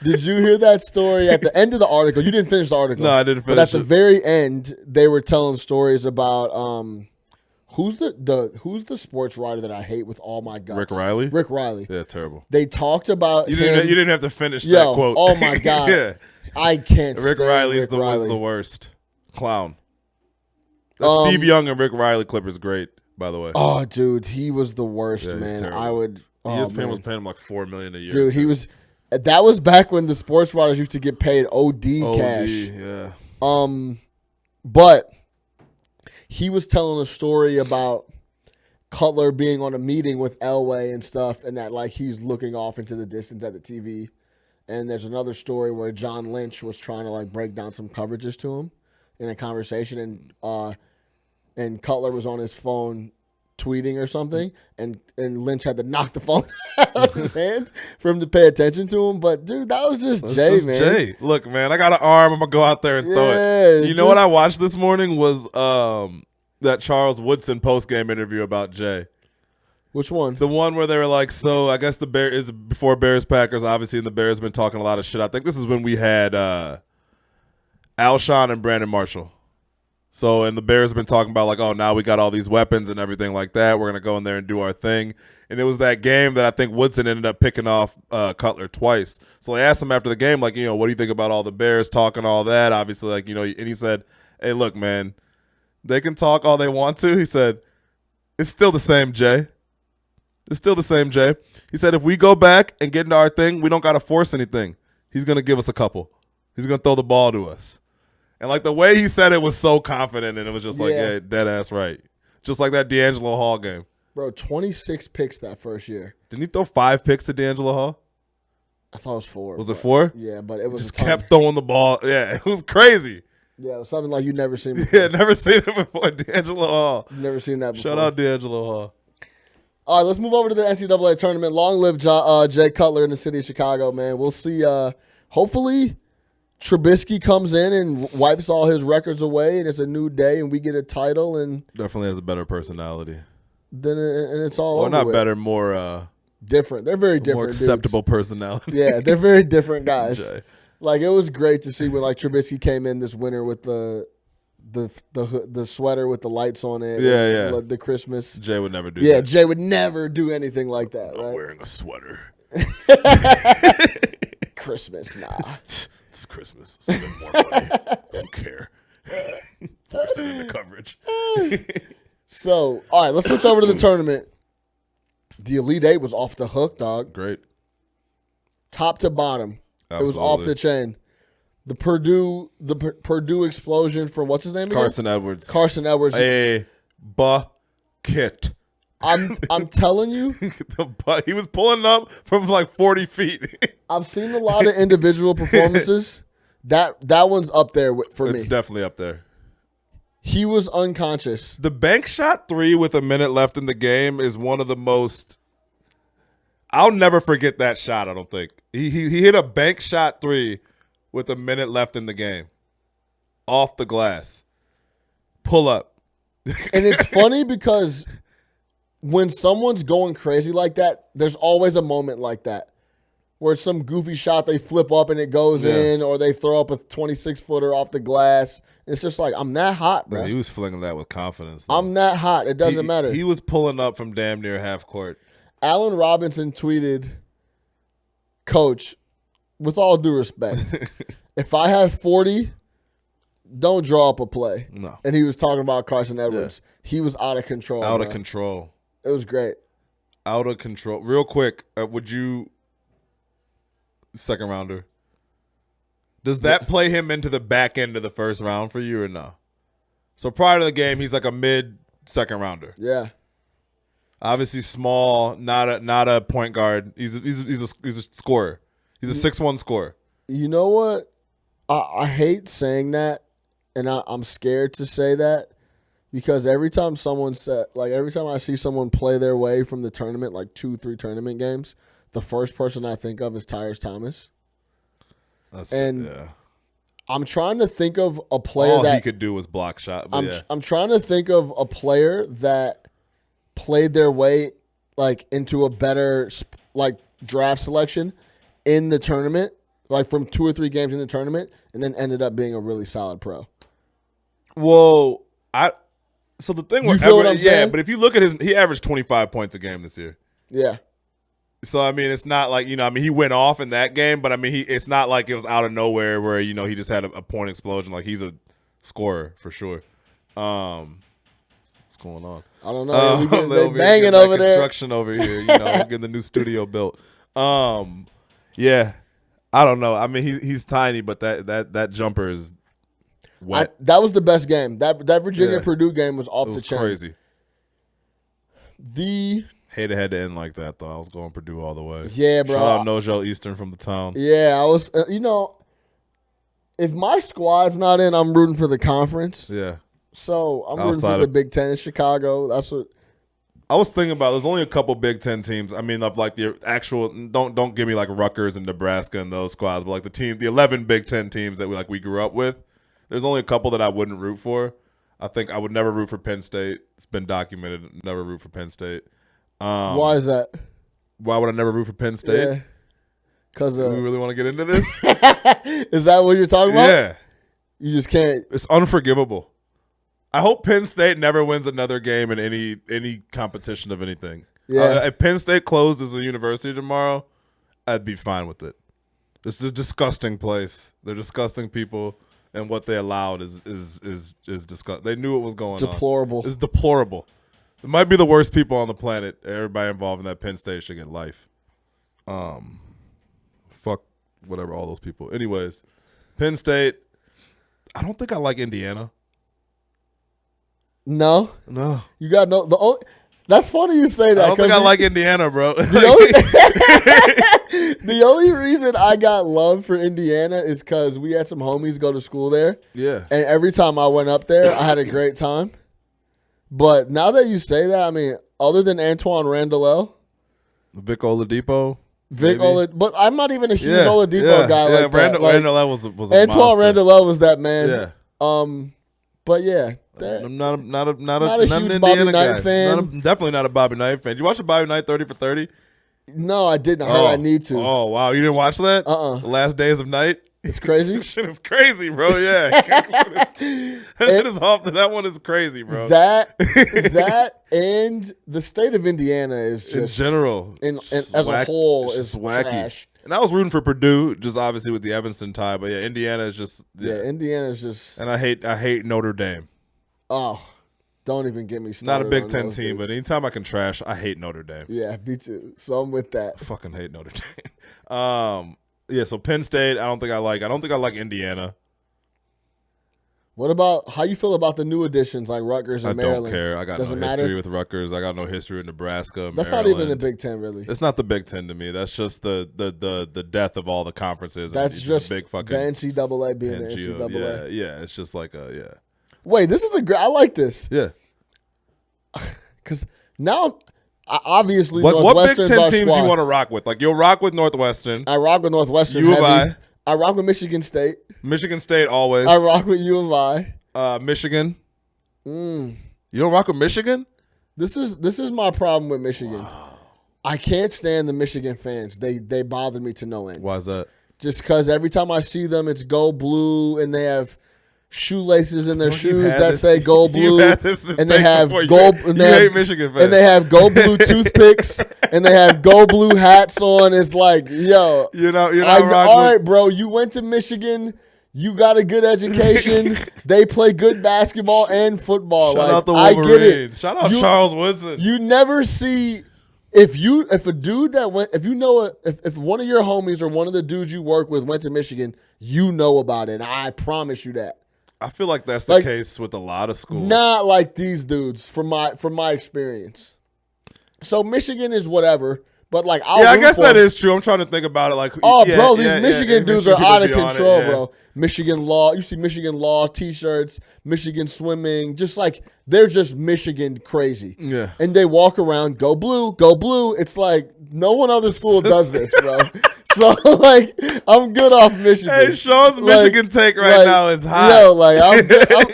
Did you hear that story at the end of the article? You didn't finish the article. No, I didn't finish it. But at the very end, they were telling stories about who's the sports writer that I hate with all my guts? Rick Riley? Rick Riley. Yeah, terrible. They talked about you didn't have to finish that quote. Oh my God. Yeah. I can't Rick stand Riley's Rick Riley. was the worst. Clown. That Steve Young and Rick Riley clip is great, by the way. Oh, dude, he was the worst, man. Terrible. I would ESPN was paying him like $4 million a year. Dude, he was. That was back when the sports writers used to get paid OD cash. Yeah. But he was telling a story about Cutler being on a meeting with Elway and stuff, and that like he's looking off into the distance at the TV. And there's another story where John Lynch was trying to like break down some coverages to him in a conversation, and Cutler was on his phone tweeting or something, and Lynch had to knock the phone out of his hand for him to pay attention to him. But dude, that was just Jay, man. Jay. Look, man, I got an arm. I'm gonna go out there and throw it. You know what I watched this morning was that Charles Woodson post-game interview about Jay. Which one? The one where they were like, so I guess the Bears is before Bears Packers, obviously, and the Bears have been talking a lot of shit. I think this is when we had Alshon and Brandon Marshall. So, and the Bears have been talking about like, oh, now we got all these weapons and everything like that. We're going to go in there and do our thing. And it was that game that I think Woodson ended up picking off Cutler twice. So they asked him after the game, like, what do you think about all the Bears talking all that? Obviously, like, and he said, hey, look, man, they can talk all they want to. He said, it's still the same, Jay. It's still the same, Jay. He said, if we go back and get into our thing, we don't got to force anything. He's going to give us a couple. He's going to throw the ball to us. And, like, the way he said it was so confident, and it was just like, yeah, dead ass right. Just like that D'Angelo Hall game. Bro, 26 picks that first year. Didn't he throw 5 picks to D'Angelo Hall? I thought it was 4. Was it 4? Yeah, but it was just kept throwing the ball. Yeah, it was crazy. Yeah, it was something like you've never seen before. Yeah, never seen it before. D'Angelo Hall. Never seen that before. Shout out D'Angelo Hall. All right, let's move over to the NCAA tournament. Long live Jay Cutler in the city of Chicago, man. We'll see. Hopefully, Trubisky comes in and wipes all his records away, and it's a new day, and we get a title. And definitely has a better personality. Then it's all over. Not with. Better, more different. They're very different. More acceptable dudes. Personality. Yeah, they're very different guys. Jay. Like it was great to see when like Trubisky came in this winter with the sweater with the lights on it. Yeah, yeah. The Christmas. Jay would never do that. Yeah, Jay would never do anything like that, right? I'm wearing a sweater. Christmas, nah. It's Christmas. Spend more money. I don't care. Force it into coverage. So, all right, let's switch over to the tournament. The Elite Eight was off the hook, dog. Great. Top to bottom. Absolutely. It was off the chain. The Purdue explosion from what's his name again? Carson Edwards. A bucket. I'm telling you, He was pulling up from like 40 feet. I've seen a lot of individual performances. That one's up there for me. It's definitely up there. He was unconscious. The bank shot 3 with a minute left in the game is one of the most. I'll never forget that shot. I don't think he hit a bank shot 3 with a minute left in the game, off the glass, pull up. And it's funny because when someone's going crazy like that, there's always a moment like that where it's some goofy shot, they flip up and it goes in, or they throw up a 26-footer off the glass. It's just like, I'm that hot, bro. Yeah, he was flinging that with confidence, though. I'm that hot. It doesn't matter. He was pulling up from damn near half court. Allen Robinson tweeted, Coach, with all due respect, if I had 40, don't draw up a play. No. And he was talking about Carson Edwards. Yeah. He was out of control. Out of control. It was great. Out of control. Real quick, would you, second rounder, does that play him into the back end of the first round for you or no? So prior to the game, he's like a mid-second rounder. Yeah. Obviously small, not a point guard. He's a scorer. He's a 6'1" scorer. You know what? I hate saying that, and I'm scared to say that, because every time I see someone play their way from the tournament, like 2-3 tournament games, the first person I think of is Tyrese Thomas. I'm trying to think of a player all that he could do was block shot. I'm trying to think of a player that played their way like into a better like draft selection in the tournament, like from 2 or 3 games in the tournament, and then ended up being a really solid pro. Well, so the thing with what I'm saying? But if you look at he averaged 25 points a game this year. Yeah. So I mean, it's not like, he went off in that game, but I mean, it's not like it was out of nowhere where he just had a point explosion. Like, he's a scorer for sure. What's going on? I don't know. They're banging over there. Construction over here, getting the new studio built. Yeah, I don't know. I mean, he's tiny, but that jumper is wet. That was the best game. That Virginia Purdue game was off the chain. Crazy. Hate it had to end like that, though. I was going Purdue all the way. Yeah, bro. Shout out Nojel Eastern from the town. Yeah, I was. If my squad's not in, I'm rooting for the conference. Yeah. So I'm rooting for the Big Ten in Chicago. That's what I was thinking about. There's only a couple Big Ten teams. I mean, of like the actual. Don't give me like Rutgers and Nebraska and those squads, but like the 11 Big Ten teams that we grew up with. There's only a couple that I wouldn't root for. I think I would never root for Penn State. It's been documented. Never root for Penn State. Why is that? Why would I never root for Penn State? Yeah. Because do we really want to get into this? Is that what you're talking about? Yeah. You just can't. It's unforgivable. I hope Penn State never wins another game in any competition of anything. Yeah. If Penn State closed as a university tomorrow, I'd be fine with it. It's a disgusting place. They're disgusting people, and what they allowed is disgusting. They knew what was going on. Deplorable. It's deplorable. It might be the worst people on the planet. Everybody involved in that Penn State should get life. Fuck whatever, all those people. Anyways, Penn State. I don't think I like Indiana. No. You got no. That's funny you say that. I don't think I like Indiana, bro. The only reason I got love for Indiana is because we had some homies go to school there. Yeah. And every time I went up there, I had a great time. But now that you say that, I mean, other than Antoine Randall, Vic Oladipo. But I'm not even a huge Oladipo guy like that. Randall was a Antoine monster. Randall was that man. Yeah. But yeah, I'm not a huge Indiana Bobby Knight guy. fan. Definitely not a Bobby Knight fan. Did you watch the Bobby Knight 30 for 30? No, I didn't. I heard I need to. Oh wow, you didn't watch that? The Last Days of Night. It's crazy. Shit is crazy, bro. Yeah, that one is crazy, bro. That and the state of Indiana is just in general, as a whole is wacky. Trash. And I was rooting for Purdue, just obviously with the Evanston tie, but yeah, Indiana is just Indiana is just. And I hate Notre Dame. Oh, don't even get me started. Not a Big Ten team, but anytime I can trash, I hate Notre Dame. Yeah, me too. So I'm with that. I fucking hate Notre Dame. Yeah, so Penn State, I don't think I like Indiana. What about how you feel about the new additions like Rutgers and Maryland? I don't care. I got Doesn't no history matter? with Rutgers. I got no history with Nebraska. That's Maryland. not even the Big Ten, really. It's not the Big Ten to me. That's just the death of all the conferences. That's just big fucking the NCAA being the NCAA. Yeah. It's just like Wait, this is I like this. Yeah. Because now, obviously, What Big Northwestern's Ten our teams squad. you want to rock with? Like you'll rock with Northwestern. I rock with Northwestern. U of heavy. I. I rock with Michigan State. Michigan State always. I rock with U of I. Michigan. You don't rock with Michigan? This is my problem with Michigan. Wow. I can't stand the Michigan fans. They bother me to no end. Why is that? Just because every time I see them, it's gold blue, and they have shoelaces in their shoes that say gold blue, and they have gold. And they hate Michigan fans. And they have gold blue toothpicks, and they have gold blue hats on. It's like, yo, you're not all right, bro. You went to Michigan. You got a good education. They play good basketball and football. Shout out the I Wolverines. get it. Shout out Charles Woodson. You never see if a dude that went if one of your homies or one of the dudes you work with went to Michigan, you know about it. I promise you that. I feel like that's the case with a lot of schools. Not like these dudes from my experience. So Michigan is whatever. But like, I guess that is true. I'm trying to think about it. Like, bro, these Michigan dudes are out of control, it, bro. Michigan law, you see Michigan law T-shirts, Michigan swimming, just like they're just Michigan crazy. Yeah, and they walk around, go blue, go blue. It's like no one other school does this, bro. So like, I'm good off Michigan. Hey, Sean's Michigan take now is hot. Yo, like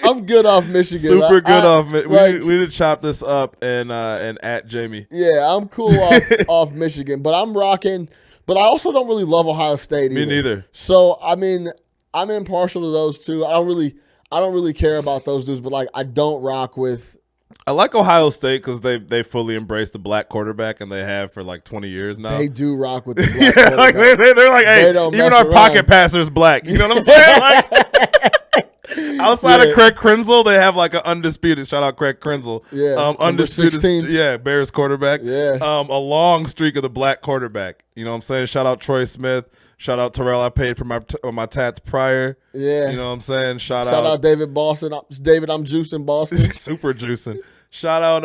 I'm good off Michigan. Super good off. We need to chop this up and at Jamie. Yeah, I'm cool off Michigan, but I'm rocking. But I also don't really love Ohio State either. Me neither. So I mean, I'm impartial to those two. I don't really care about those dudes, but like I don't rock with. I like Ohio State because they fully embraced the black quarterback, and they have for like 20 years now. They do rock with the black quarterback. Like they're like, hey, even our pocket passer's black. You know what I'm saying? Like, outside of Craig Krenzel, they have like an undisputed. Shout out Craig Krenzel. Yeah, undisputed. Bears quarterback. Yeah, a long streak of the black quarterback. You know what I'm saying? Shout out Troy Smith. Shout out Terrell. I paid for my tats prior. Yeah. You know what I'm saying? Shout out David Boston. David, I'm juicing Boston. Super juicing. Shout out,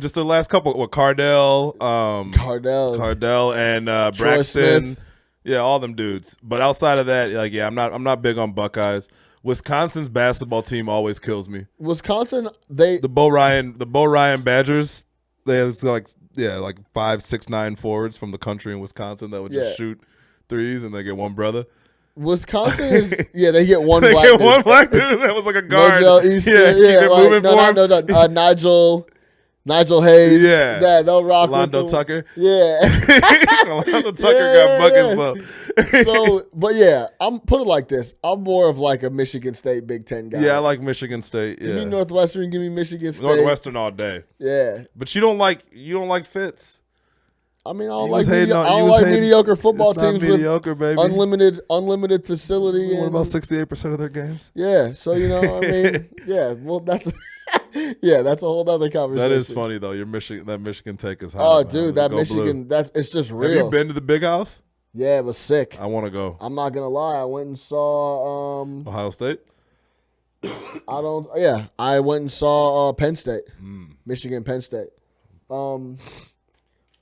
just the last couple with Cardell. Cardell and Braxton. Smith. Yeah, all them dudes. But outside of that, like, yeah, I'm not big on Buckeyes. Wisconsin's basketball team always kills me. Wisconsin, the Bo Ryan Badgers, they have like 5'6'9" forwards from the country in Wisconsin that would just shoot threes, and they get one brother. Wisconsin is they get one. They black get dude. one black dude that was like a guard. Nigel Hayes. Yeah, they'll rock Londo with Tucker. Yeah, Londo Tucker got buckets though. So, but yeah, I'm put it like this. I'm more of like a Michigan State Big Ten guy. Yeah, I like Michigan State. Yeah. Give me Northwestern. Give me Michigan State. Northwestern all day. Yeah, but you don't like Fitz. I mean, I don't like mediocre football teams mediocre, with baby. unlimited facility. What about 68% of their games? Yeah, so I mean, yeah. Well, that's that's a whole other conversation. That is funny though. That Michigan take is hot. Oh, dude, that Michigan. Blue. It's just real. Have you been to the Big House? Yeah, it was sick. I want to go. I'm not gonna lie. I went and saw Ohio State. I went and saw Penn State, Michigan, Penn State.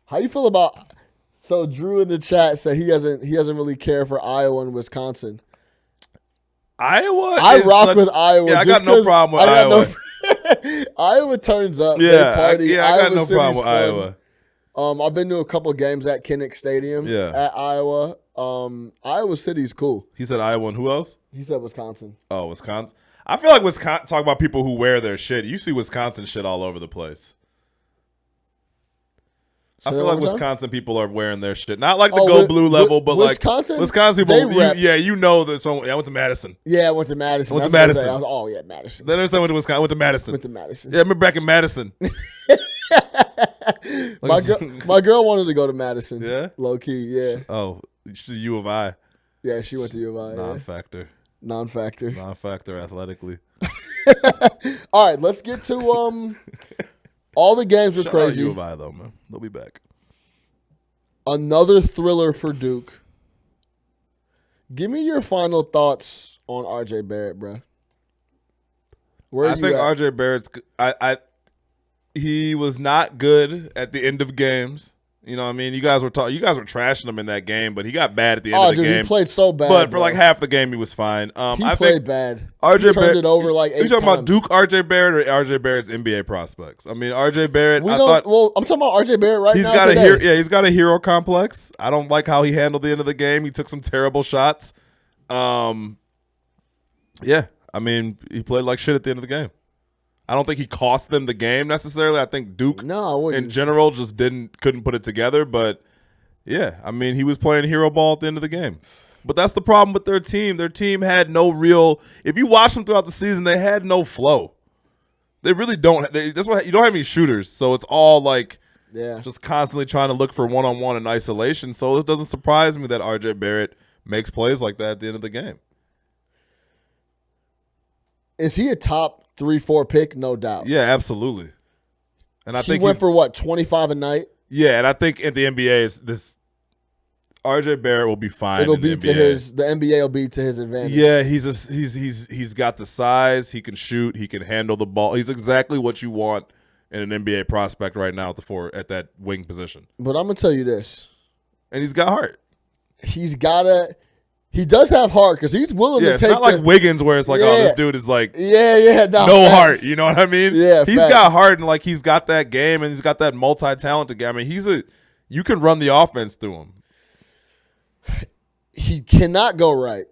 How you feel about? So Drew in the chat said he doesn't really care for Iowa and Wisconsin. I rock with Iowa. Yeah, I got no problem with Iowa. Iowa turns up. Yeah, they party. I got no City's problem with fun. Iowa. I've been to a couple of games at Kinnick Stadium. At Iowa. Iowa City's cool. He said Iowa and who else? He said Wisconsin. Oh, Wisconsin. I feel like Wisconsin. Talk about people who wear their shit. You see Wisconsin shit all over the place. I feel like Wisconsin people are wearing their shit. Not like the gold blue level, but Wisconsin, like Wisconsin people. You know that. So I went to Madison. Yeah, I went to Madison. Madison. Madison. Then I went to Wisconsin. I went to Madison. Yeah, I remember back in Madison. My girl wanted to go to Madison. Yeah? Low key, yeah. Oh, she's U of I. Yeah, she went to U of I. Non-factor. Non-factor. Non-factor athletically. All right, let's get to all the games were crazy. U of I, though, man. They'll be back. Another thriller for Duke. Give me your final thoughts on RJ Barrett, bro. I think RJ Barrett's. He was not good at the end of games. You know what I mean? You guys were trashing him in that game, but he got bad at the end of the game. He played so bad. But for like half the game, he was fine. He played bad. RJ turned it over like 8 times. You talking about Duke RJ Barrett or RJ Barrett's NBA prospects? I mean, RJ Barrett. I'm talking about RJ Barrett right now. He's got a hero complex. I don't like how he handled the end of the game. He took some terrible shots. Yeah, I mean, he played like shit at the end of the game. I don't think he cost them the game necessarily. I think Duke in general just couldn't put it together. But yeah, I mean, he was playing hero ball at the end of the game. But that's the problem with their team. Their team had no real. If you watch them throughout the season, they had no flow. They really don't. That's why you don't have any shooters. So it's all like just constantly trying to look for one-on-one in isolation. So it doesn't surprise me that RJ Barrett makes plays like that at the end of the game. Is he a top 3-4 pick? No doubt. Yeah, absolutely. And I think he went for what, 25 a night? Yeah, and I think in the NBA, this RJ Barrett will be fine. It'll be to the NBA will be to his advantage. Yeah, he's got the size. He can shoot. He can handle the ball. He's exactly what you want in an NBA prospect right now at that wing position. But I'm gonna tell you this, and he's got heart. He does have heart because he's willing to take. It's not like Wiggins where it's like, oh, this dude is like, no heart. You know what I mean? Yeah, he's got heart and like he's got that game and he's got that multi-talented game. I mean, you can run the offense through him. He cannot go right.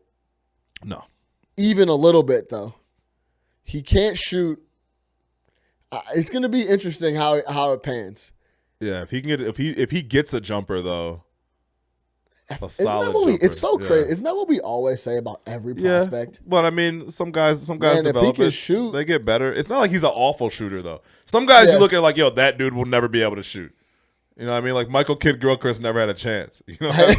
No, even a little bit though. He can't shoot. It's going to be interesting how it pans. Yeah, if he gets a jumper though. It's so crazy. Isn't that what we always say about every prospect? Yeah, but I mean, some guys develop if he can shoot, they get better. It's not like he's an awful shooter though. Some guys you look at like, yo, that dude will never be able to shoot. You know what I mean? Like Michael Kidd-Gilchrist never had a chance. You know what I mean?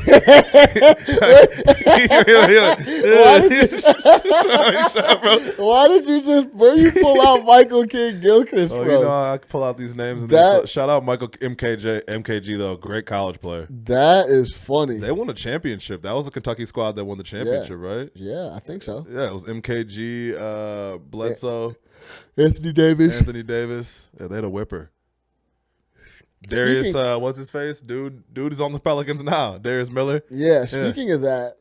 Why did you pull out Michael Kidd-Gilchrist, bro? You know, I pull out these names. And shout out Michael MKG though, great college player. That is funny. They won a championship. That was a Kentucky squad that won the championship, right? Yeah, I think so. Yeah, it was MKG, Bledsoe, Anthony Davis. Yeah, they had a whipper. Darius, what's his face? Dude is on the Pelicans now. Darius Miller. Yeah, speaking of that,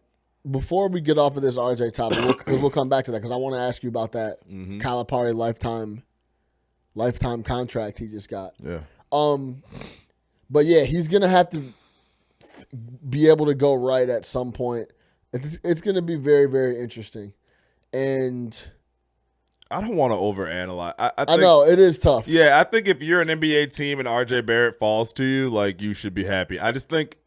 before we get off of this RJ topic, because we'll come back to that because I want to ask you about that Calipari lifetime contract he just got. Yeah. But yeah, he's gonna have to be able to go right at some point. It's gonna be very, very interesting, and I don't want to overanalyze. I know it is tough. Yeah, I think if you're an NBA team and RJ Barrett falls to you, like you should be happy. I just think,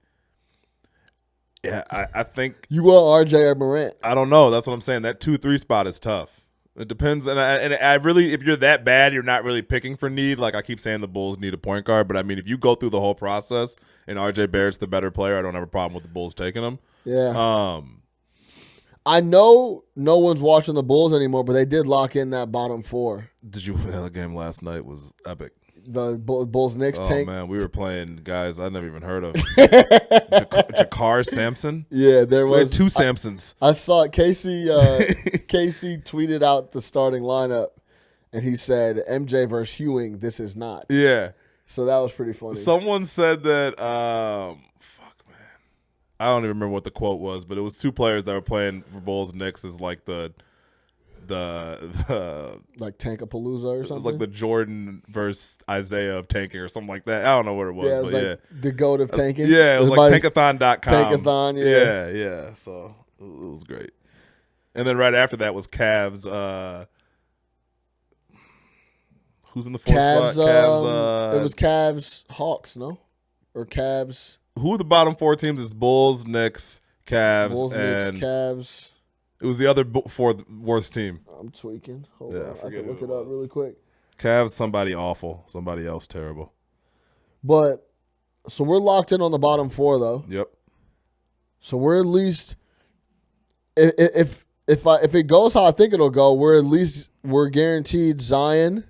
I think you want RJ or Morant. I don't know. That's what I'm saying. That 2-3 spot is tough. It depends, and I really, if you're that bad, you're not really picking for need. Like I keep saying, the Bulls need a point guard, but I mean, if you go through the whole process and RJ Barrett's the better player, I don't have a problem with the Bulls taking him. Yeah. I know no one's watching the Bulls anymore, but they did lock in that bottom 4. Did you? That game last night was epic. The Bulls-Knicks tank. Oh man, we were playing guys I never even heard of. Jakar Sampson. Yeah, there was 2 Sampsons. I saw it. Casey tweeted out the starting lineup, and he said, "MJ versus Ewing. This is not." Yeah. So that was pretty funny. Someone said that. I don't even remember what the quote was, but it was 2 players that were playing for Bulls Knicks as like the like Tankapalooza or something. It was like the Jordan versus Isaiah of tanking or something like that. I don't know what it was. Yeah, it was like the goat of tanking. Yeah, it was like tankathon.com. Tankathon, yeah. Yeah. So it was great. And then right after that was Cavs. Who's in the 4th spot? Cavs. It was Cavs Hawks, no? Or Cavs. Who are the bottom 4 teams? Is Bulls, Knicks, Cavs, Knicks, Cavs. It was the other 4th worst team. I'm tweaking. Hold on. I can look it up really quick. Cavs, somebody awful. Somebody else terrible. But, so we're locked in on the bottom 4, though. Yep. So we're at least, if it goes how I think it'll go, we're guaranteed Zion,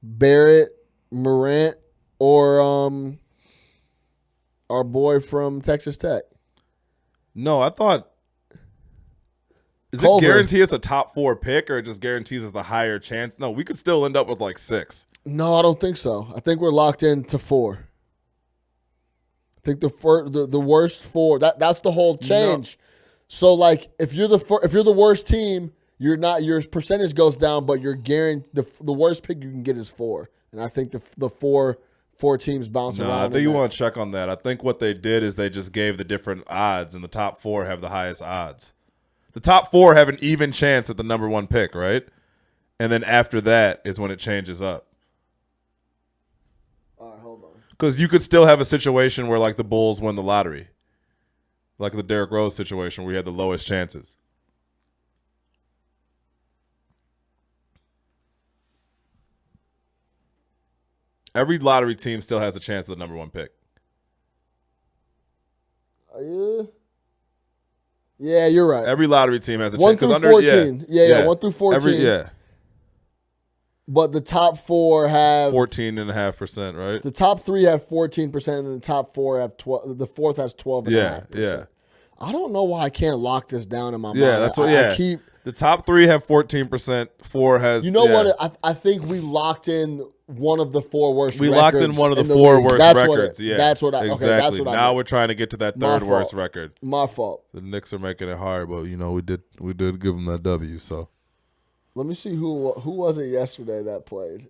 Barrett, Morant, or our boy from Texas Tech. No, I thought Is Culver. it guarantee us a top 4 pick, or it just guarantees us the higher chance? No, we could still end up with like 6. No, I don't think so. I think we're locked into 4. I think the worst 4. That's the whole change. No. So like if you're the worst team, you're not, your percentage goes down, but you're guaranteed the worst pick you can get is 4. And I think the four teams bounce around. I think you want to check on that. I think what they did is they just gave the different odds, and the top 4 have the highest odds. The top 4 have an even chance at the number 1 pick, right? And then after that is when it changes up. All right, hold on. Because you could still have a situation where like the Bulls win the lottery. Like the Derrick Rose situation where we had the lowest chances. Every lottery team still has a chance at the number 1 pick. Yeah, you're right. Every lottery team has a 1 chance. through 14. Yeah, 1 through 14. But the top 4 have 14.5%, right? The top 3 have 14%, and the top 4 have 12. The fourth has 12.5%. Yeah. I don't know why I can't lock this down in my mind. Yeah, that's what. I keep the top 3 have 14%. 4 has. You know what? I think we locked in one of the 4 worst. We locked in one of the 4 worst records. That's what I. Exactly. Okay, that's what now we're trying to get to that third worst record. My fault. The Knicks are making it hard, but we did give them that W. So let me see who was it yesterday that played.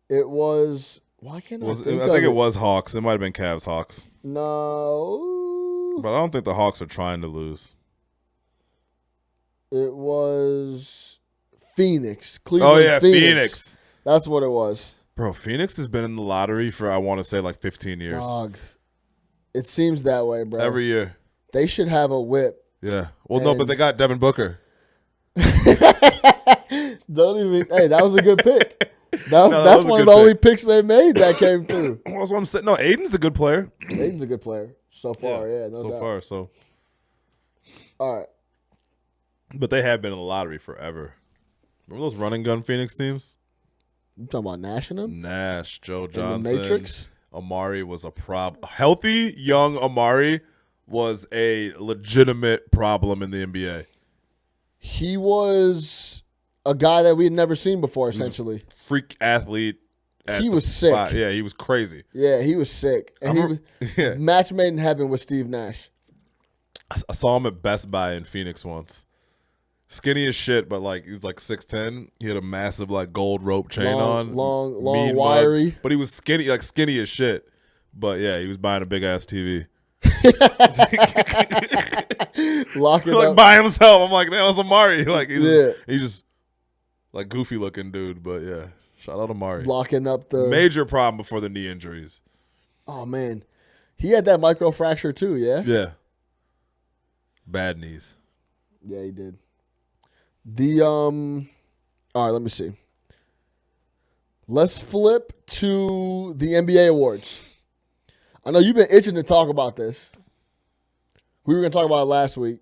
It was. Why can't I think it was Hawks. It might have been Cavs Hawks. No, but I don't think the Hawks are trying to lose. It was Phoenix. Cleveland. Phoenix. That's what it was. Bro, Phoenix has been in the lottery for, I want to say, like 15 years. Dog. It seems that way, bro. Every year. They should have a whip. Yeah. Well, no, but they got Devin Booker. Don't even. Hey, that was a good pick. That's one of the only picks they made that came through. That's what I'm saying. No, Aiden's a good player. Aiden's a good player. So far, no doubt. So far, so. All right. But they have been in the lottery forever. Remember those running gun Phoenix teams? You talking about Nash and them? Nash, Joe Johnson. The Matrix? Amari was a problem. Healthy, young Amari was a legitimate problem in the NBA. He was a guy that we had never seen before, essentially. Freak athlete. He was sick. Yeah, he was crazy. Yeah, he was sick. And match made in heaven with Steve Nash. I saw him at Best Buy in Phoenix once. Skinny as shit, but like he's like 6'10". He had a massive like gold rope chain on. Long, wiry. Mug. But he was skinny as shit. But yeah, he was buying a big ass TV. Lock it like up. by himself. I'm like, that was Amari. Like he's just like goofy looking dude. But yeah. Shout out Amari. Locking up the major problem before the knee injuries. Oh man. He had that microfracture too, yeah? Yeah. Bad knees. Yeah, he did. All right, let me see. Let's flip to the NBA awards. I know you've been itching to talk about this. We were going to talk about it last week.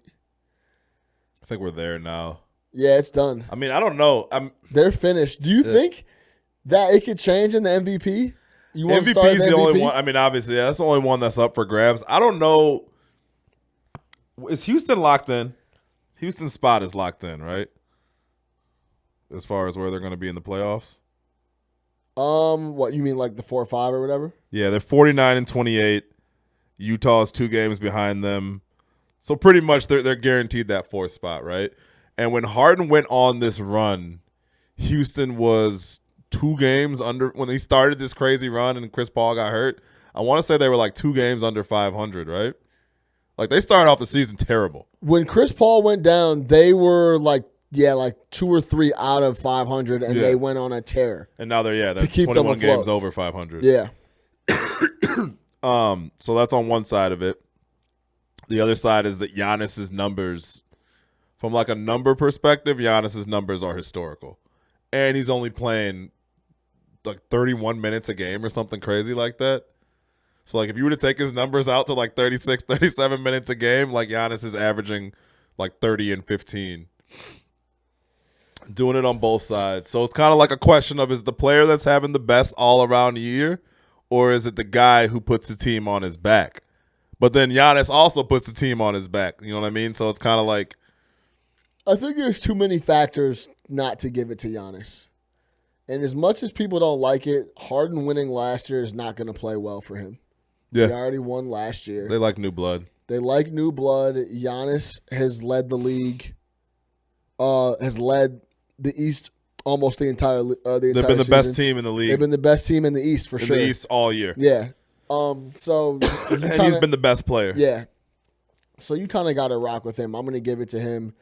I think we're there now. Yeah, it's done. I mean, I don't know. They're finished. Do you think that it could change in the MVP? You want MVP to start is the only one. I mean, obviously, that's the only one that's up for grabs. I don't know. Is Houston locked in? Houston's spot is locked in, right? As far as where they're going to be in the playoffs. What you mean, like the 4 or 5 or whatever? Yeah, they're 49-28. Utah's 2 games behind them, so pretty much they're guaranteed that 4th spot, right? And when Harden went on this run, Houston was 2 games under when he started this crazy run, and Chris Paul got hurt. I want to say they were like 2 games under 500, right? Like they started off the season terrible. When Chris Paul went down, they were like 2 or 3 out of 500, and they went on a tear. And now they're 21 games over 500. Yeah. So that's on one side of it. The other side is that Giannis's numbers, from like a number perspective, Giannis's numbers are historical, and he's only playing like 31 minutes a game or something crazy like that. So, like, if you were to take his numbers out to, like, 36, 37 minutes a game, like, Giannis is averaging, like, 30 and 15. Doing it on both sides. So, it's kind of like a question of, is the player that's having the best all-around year, or is it the guy who puts the team on his back? But then Giannis also puts the team on his back. You know what I mean? So, it's kind of like, I think there's too many factors not to give it to Giannis. And as much as people don't like it, Harden winning last year is not going to play well for him. Yeah. He already won last year. They like new blood. Giannis has led the league, has led the East almost the entire They've been the best team in the league. They've been the best team in the East for sure. In the East all year. Yeah. So and he's been the best player. Yeah. So you kind of got to rock with him. I'm going to give it to him.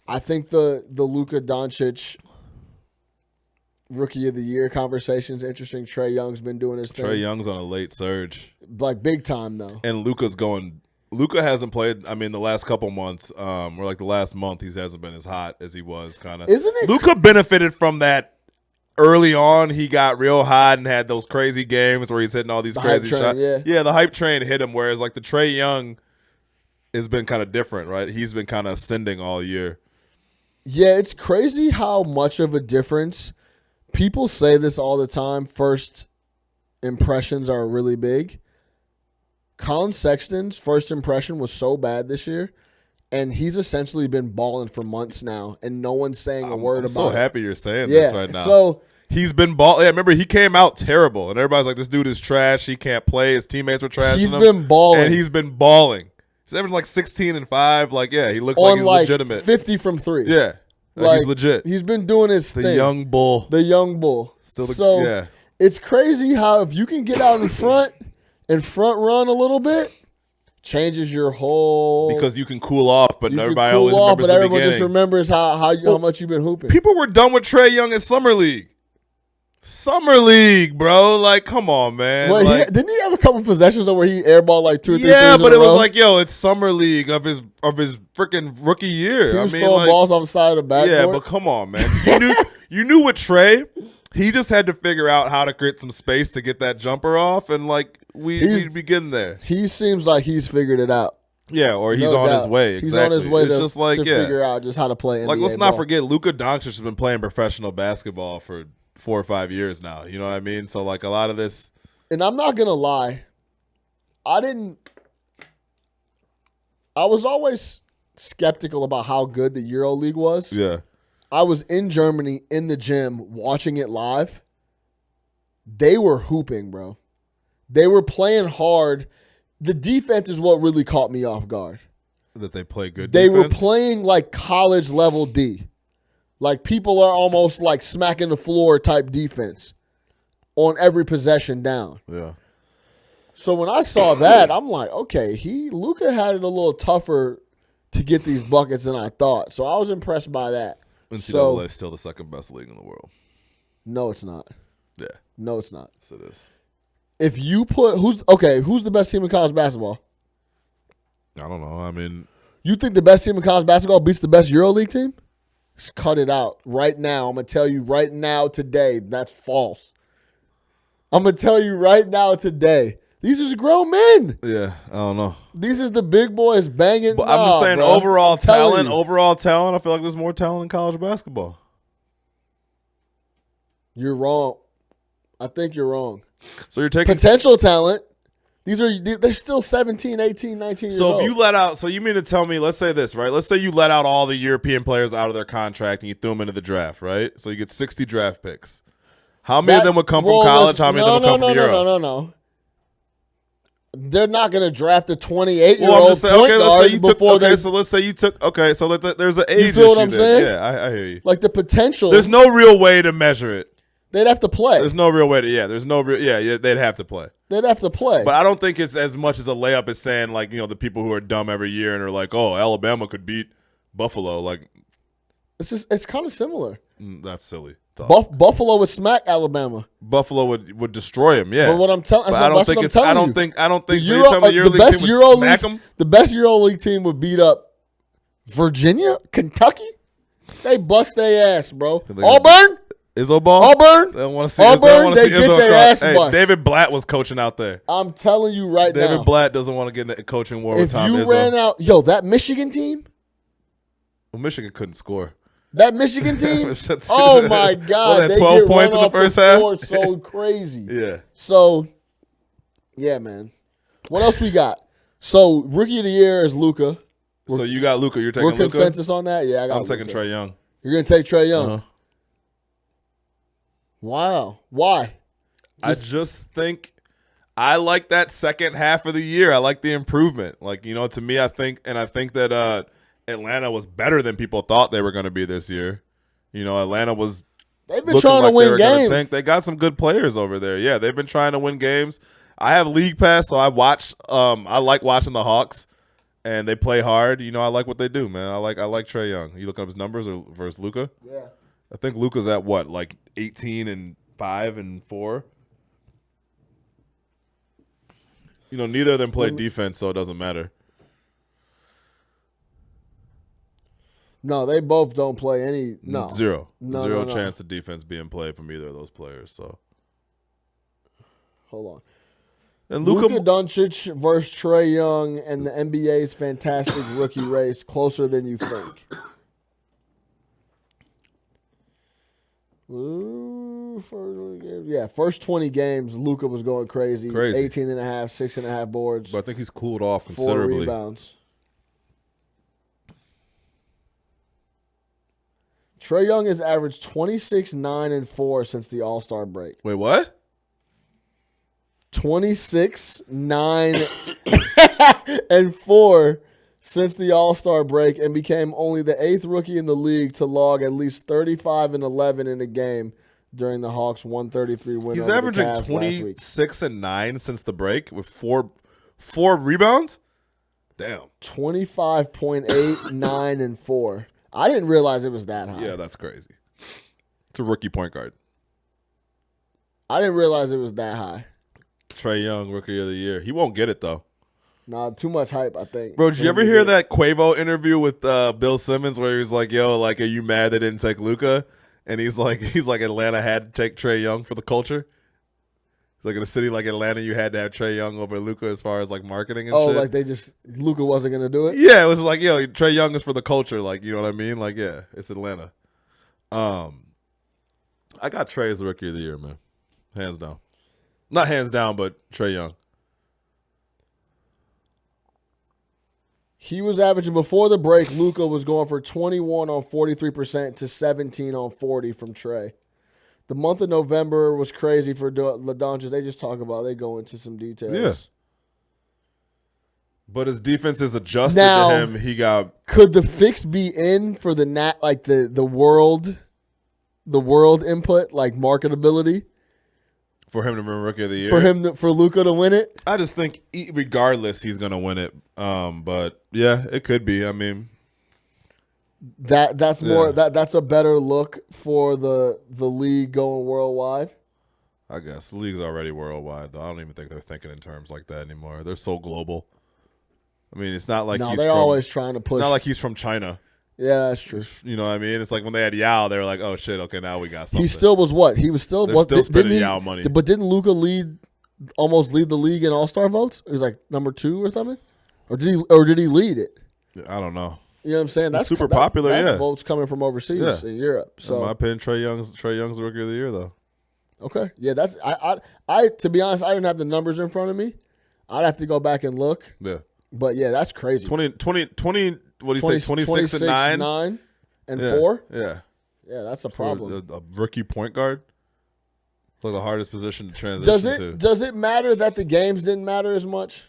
I think the Luka Doncic Rookie of the Year conversation is interesting. Trae Young's been doing his thing. Trae Young's on a late surge. Like big time though. And Luka hasn't played, the last couple months, or like the last month, he hasn't been as hot as he was kind of. Isn't it? Luka benefited from that early on. He got real hot and had those crazy games where he's hitting all these crazy shots. Yeah, the hype train hit him, whereas like the Trae Young has been kind of different, right? He's been kind of ascending all year. Yeah, it's crazy how much of a difference. People say this all the time. First impressions are really big. Colin Sexton's first impression was so bad this year, and he's essentially been balling for months now, and no one's saying a word about it. I'm so happy you're saying this right now. So he's been balling. Yeah, remember, he came out terrible, and everybody's like, this dude is trash. He can't play. His teammates were trashing him. He's been balling. And he's been balling. He's averaging like 16 and 5. Like, yeah, he looks like he's legitimate. 50 from 3. Yeah. Like he's legit. He's been doing his thing. The young bull. So it's crazy how if you can get out in front and front run a little bit, changes your whole. Because you can cool off, but everybody always remembers the everyone beginning. Just remembers how much you've been hooping. People were done with Trae Young in Summer League. Summer League, bro. Like, come on, man. Well, like, didn't he have a couple possessions where he airballed like 2 or 3 Yeah, threes but in a it was row? like, yo, it's Summer League of his freaking rookie year. He was throwing balls off the side of the backboard. Yeah, but come on, man. You knew with Trae, he just had to figure out how to create some space to get that jumper off, and like we'd be getting there. He seems like he's figured it out. Yeah, or he's on his way. Exactly. He's on his way to figure out just how to play NBA Like, let's not ball. forget, Luka Doncic has been playing professional basketball for 4 or 5 years now. You know what I mean? So, like, a lot of this. And I'm not going to lie. I was always skeptical about how good the EuroLeague was. Yeah. I was in Germany in the gym watching it live. They were hooping, bro. They were playing hard. The defense is what really caught me off guard. That they play good They defense? were playing like college level D. Like people are almost like smacking the floor type defense on every possession down. Yeah. So when I saw that, I'm like, okay, Luka had it a little tougher to get these buckets than I thought. So I was impressed by that. NCAA is still the second best league in the world. No, it's not. Yeah. No, it's not. Yes, it is. If you put who's the best team in college basketball? I don't know. I mean, you think the best team in college basketball beats the best EuroLeague team? Just cut it out right now. I'm gonna tell you right now today that's false. I'm gonna tell you right now today. These is grown men. Yeah, I don't know. These is the big boys banging. But I'm just saying, overall talent. I feel like there's more talent in college basketball. You're wrong. I think you're wrong. So you're taking potential talent. They're still 17, 18, 19 years old. So if you let out, so you mean to tell me, let's say this, right? Let's say you let out all the European players out of their contract and you threw them into the draft, right? So you get 60 draft picks. How many of them would come from college? How many of them would come from Europe? No. They're not going to draft a 28-year-old point guard before they. So let's say you took. Okay, so there's an age issue. You feel what I'm saying? Yeah, I hear you. Like the potential. There's no real way to measure it. They'd have to play. There's no real way to. Yeah, there's no real. Yeah, they'd have to play. They'd have to play. But I don't think it's as much as a layup as saying like the people who are dumb every year and are like, oh, Alabama could beat Buffalo. Like, it's kind of similar. That's silly. Buffalo would smack Alabama. Buffalo would destroy him. Yeah. But what I'm telling, I don't think the best EuroLeague team would beat up Virginia, Kentucky. They bust their ass, bro. Auburn. Izzo ball? Auburn. They want to see Auburn. They get their ass bust. David Blatt was coaching out there. I'm telling you right now. David Blatt doesn't want to get in a coaching war with Tom Izzo. If you ran out, that Michigan team. Well, Michigan couldn't score. That Michigan team. Oh my God! They 12 points in the first half. So crazy. Yeah. So, yeah, man. What else we got? So, Rookie of the Year is Luka. So you got Luka. You're taking We're Luka? consensus on that? Yeah, I got I'm taking Luka. Trae Young. You're going to take Trae Young? Uh-huh. Wow. Why? I just think I like that second half of the year. I like the improvement. Like, to me, I think that Atlanta was better than people thought they were going to be this year. Atlanta was They've been trying to win games. They got some good players over there. Yeah, they've been trying to win games. I have League Pass, so I like watching the Hawks, and they play hard. I like what they do, man. I like Trae Young. You looking up his numbers versus Luka? Yeah. I think Luka's at what, like 18-5 and 4. Neither of them play defense, so it doesn't matter. No, they both don't play any. No. Zero No. chance of defense being played from either of those players. So hold on. And Luka Doncic versus Trae Young and the NBA's fantastic rookie race closer than you think. Ooh, first 20 games, Luka was going crazy. 18.5, 6.5 boards. But I think he's cooled off considerably. 4 rebounds. Trae Young has averaged 26, 9, and 4 since the All-Star break. Wait, what? 26, 9, and 4 since the All-Star break, and became only the 8th rookie in the league to log at least 35 and 11 in a game during the Hawks' 133 win. He's over averaging the Cavs 26 and 9 since the break with four rebounds. Damn. 25.8, 9, and 4. I didn't realize it was that high. Yeah, that's crazy. It's a rookie point guard. I didn't realize it was that high. Trae Young, rookie of the year. He won't get it though. Nah, too much hype, I think. Bro, did you ever hear that Quavo interview with Bill Simmons where he was like, "Yo, like, are you mad they didn't take Luka?" And he's like, Atlanta had to take Trae Young for the culture. He's like, in a city like Atlanta, you had to have Trae Young over Luka as far as like marketing and shit. Like Luka wasn't gonna do it. Yeah, it was like, yo, Trae Young is for the culture. Like, you know what I mean? Like, yeah, it's Atlanta. I got Trae as the rookie of the year, man, hands down. Not hands down, but Trae Young. He was averaging before the break. Luka was going for 21 on 43% to 17 on 40 from Trae. The month of November was crazy for Doncic. They just talk about. They go into some details. Yeah. But his defense is adjusted to him. He got. Could the fix be in for the the world input, like marketability? For him to win Rookie of the Year? For Luka to win it? I just think regardless he's going to win it. But, yeah, it could be. I mean. That's more that's a better look for the league going worldwide. I guess. The league's already worldwide, though. I don't even think they're thinking in terms like that anymore. They're so global. I mean, it's not like they're always trying to push. It's not like he's from China. Yeah, that's true. You know what I mean? It's like when they had Yao, they were like, "Oh shit, okay, now we got something." He still was what? He was still what? Still spending Yao money. But didn't Luka almost lead the league in All-Star votes? He was like number 2 or something, or did he lead it? I don't know. You know what I'm saying? That's super popular. That's votes coming from overseas in Europe. So in my opinion, Trae Young's the rookie of the year, though. Okay, yeah, that's I to be honest, I didn't have the numbers in front of me. I'd have to go back and look. Yeah. But yeah, that's crazy. 20 what do you say? 26 and 9 and 4? Yeah. Yeah, that's a problem. A rookie point guard. Like the hardest position to transition to. Does it matter that the games didn't matter as much?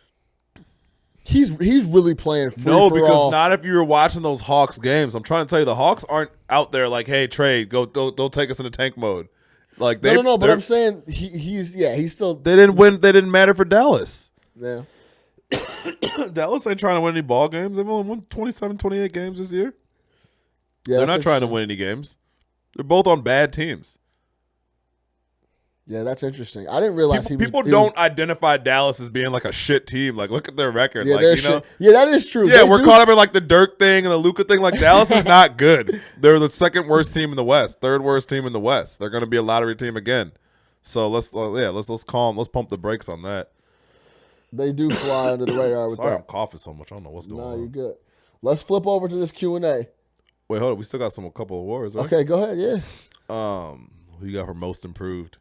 He's really playing free for because all. Not if you were watching those Hawks games. I'm trying to tell you, the Hawks aren't out there like, "Hey, Trae, go take us into tank mode." Like No, but I'm saying he's still. They didn't win. They didn't matter for Dallas. Yeah. Dallas ain't trying to win any ball games. They've only won 27, 28 games this year. Yeah, they're not trying to win any games. They're both on bad teams. Yeah, that's interesting. I didn't realize people don't identify Dallas as being like a shit team. Like, look at their record. Yeah, like, yeah, that is true. Yeah, we're caught up in like the Dirk thing and the Luka thing. Like, Dallas is not good. They're the second worst team in the West, third worst team in the West. They're going to be a lottery team again. So let's pump the brakes on that. They do fly under the radar with that. Sorry, I'm coughing so much. I don't know what's going on. No, you're good. Let's flip over to this Q&A. Wait, hold on. We still got a couple of awards, right? Okay, go ahead. Yeah. Who you got for most improved?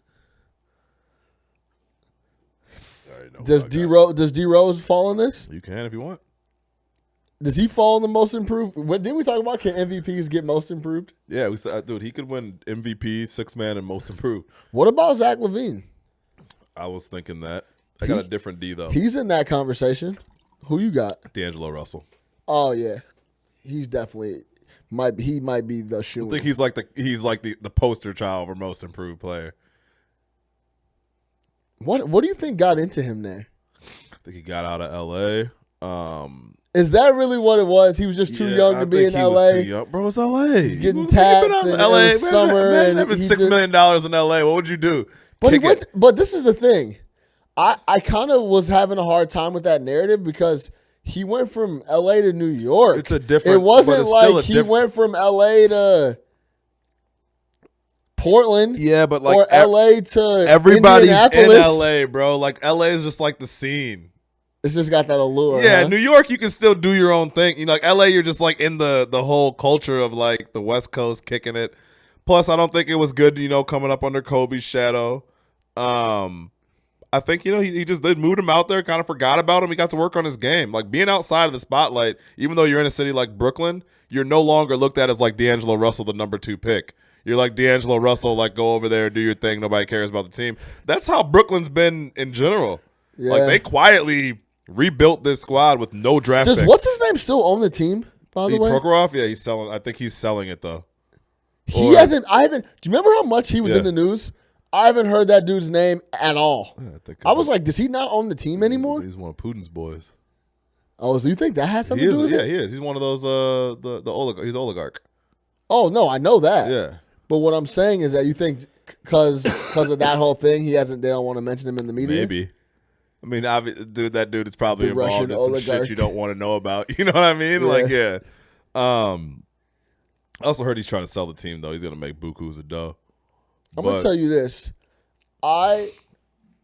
Does D Rose fall in this? You can if you want. Does he fall in the most improved? Didn't we talk about can MVPs get most improved? Yeah, we said, dude, he could win MVP, six man, and most improved. What about Zach LaVine? I was thinking that. I got a different D though. He's in that conversation. Who you got? D'Angelo Russell. Oh yeah, he's definitely might be the shoe. I think he's like the poster child for most improved player. What do you think got into him there? I think he got out of L.A. Is that really what it was? He was just too young to be in L.A. Bro, it's L.A. He's getting taxed in LA summer, man, having $6 million in L.A. What would you do? But but this is the thing. I kind of was having a hard time with that narrative because he went from L.A. to New York. It's a different. It wasn't like he went from L.A. to Portland. Yeah, but like or L.A. to everybody's Indianapolis. in L.A., bro. Like L.A. is just like the scene. It's just got that allure. Yeah, huh? New York, you can still do your own thing. You know, like LA, you're just like in the whole culture of like the West Coast kicking it. Plus, I don't think it was good, coming up under Kobe's shadow. I think, he just moved him out there, kind of forgot about him. He got to work on his game. Like being outside of the spotlight, even though you're in a city like Brooklyn, you're no longer looked at as like D'Angelo Russell, the number 2 pick. You're like D'Angelo Russell, like go over there and do your thing. Nobody cares about the team. That's how Brooklyn's been in general. Yeah. Like they quietly rebuilt this squad with no draft picks. What's his name still own the team, by the way? Prokhorov? Yeah, he's selling. I think he's selling it though. He hasn't. Do you remember how much he was in the news? I haven't heard that dude's name at all. Yeah, I was like, does he not own the team anymore? He's one of Putin's boys. Oh, so you think that has something to do with it? Yeah, he is. He's one of those. The oligarch. He's oligarch. Oh no, I know that. Yeah. But what I'm saying is that you think because of that whole thing, they don't want to mention him in the media. Maybe. I mean, that dude is probably The involved Russian in some oligarch. shit you don't want to know about. You know what I mean? Yeah. Like, yeah. I also heard he's trying to sell the team though. He's gonna make bukus of dough. I'm gonna tell you this.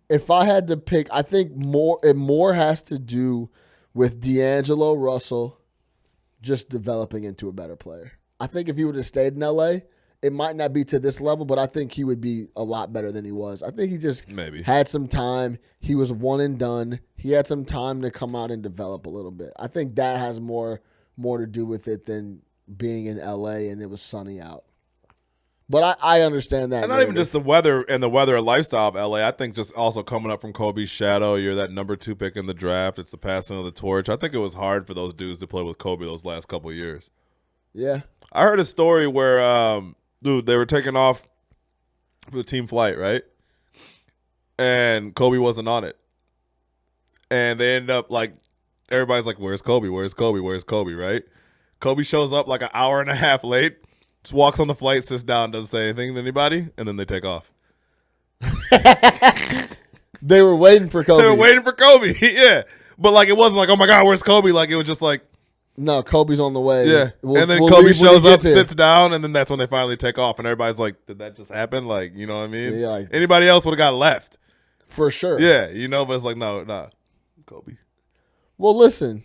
If I had to pick, I think more has to do with D'Angelo Russell just developing into a better player. I think if he would have stayed in LA, it might not be to this level, but I think he would be a lot better than he was. I think he just had some time. He was one and done. He had some time to come out and develop a little bit. I think that has more to do with it than being in LA and it was sunny out. But I understand that. And not even just the weather and lifestyle of LA. I think just also coming up from Kobe's shadow, you're that number 2 pick in the draft. It's the passing of the torch. I think it was hard for those dudes to play with Kobe those last couple of years. Yeah. I heard a story where, they were taking off for the team flight, right? And Kobe wasn't on it. And they ended up like, everybody's like, where's Kobe? Where's Kobe? Where's Kobe, right? Kobe shows up like an hour and a half late. Just walks on the flight, sits down, doesn't say anything to anybody, and then they take off. They were waiting for Kobe. They were waiting for Kobe, yeah. But like it wasn't like, oh my God, where's Kobe? Like it was just like, no, Kobe's on the way. yeah. And then Kobe shows up, sits down, and then that's when they finally take off. And everybody's like, did that just happen? Like, you know what I mean? Yeah, like, anybody else would have got left. For sure. Yeah, but it's like, no, nah, Kobe. Well, listen,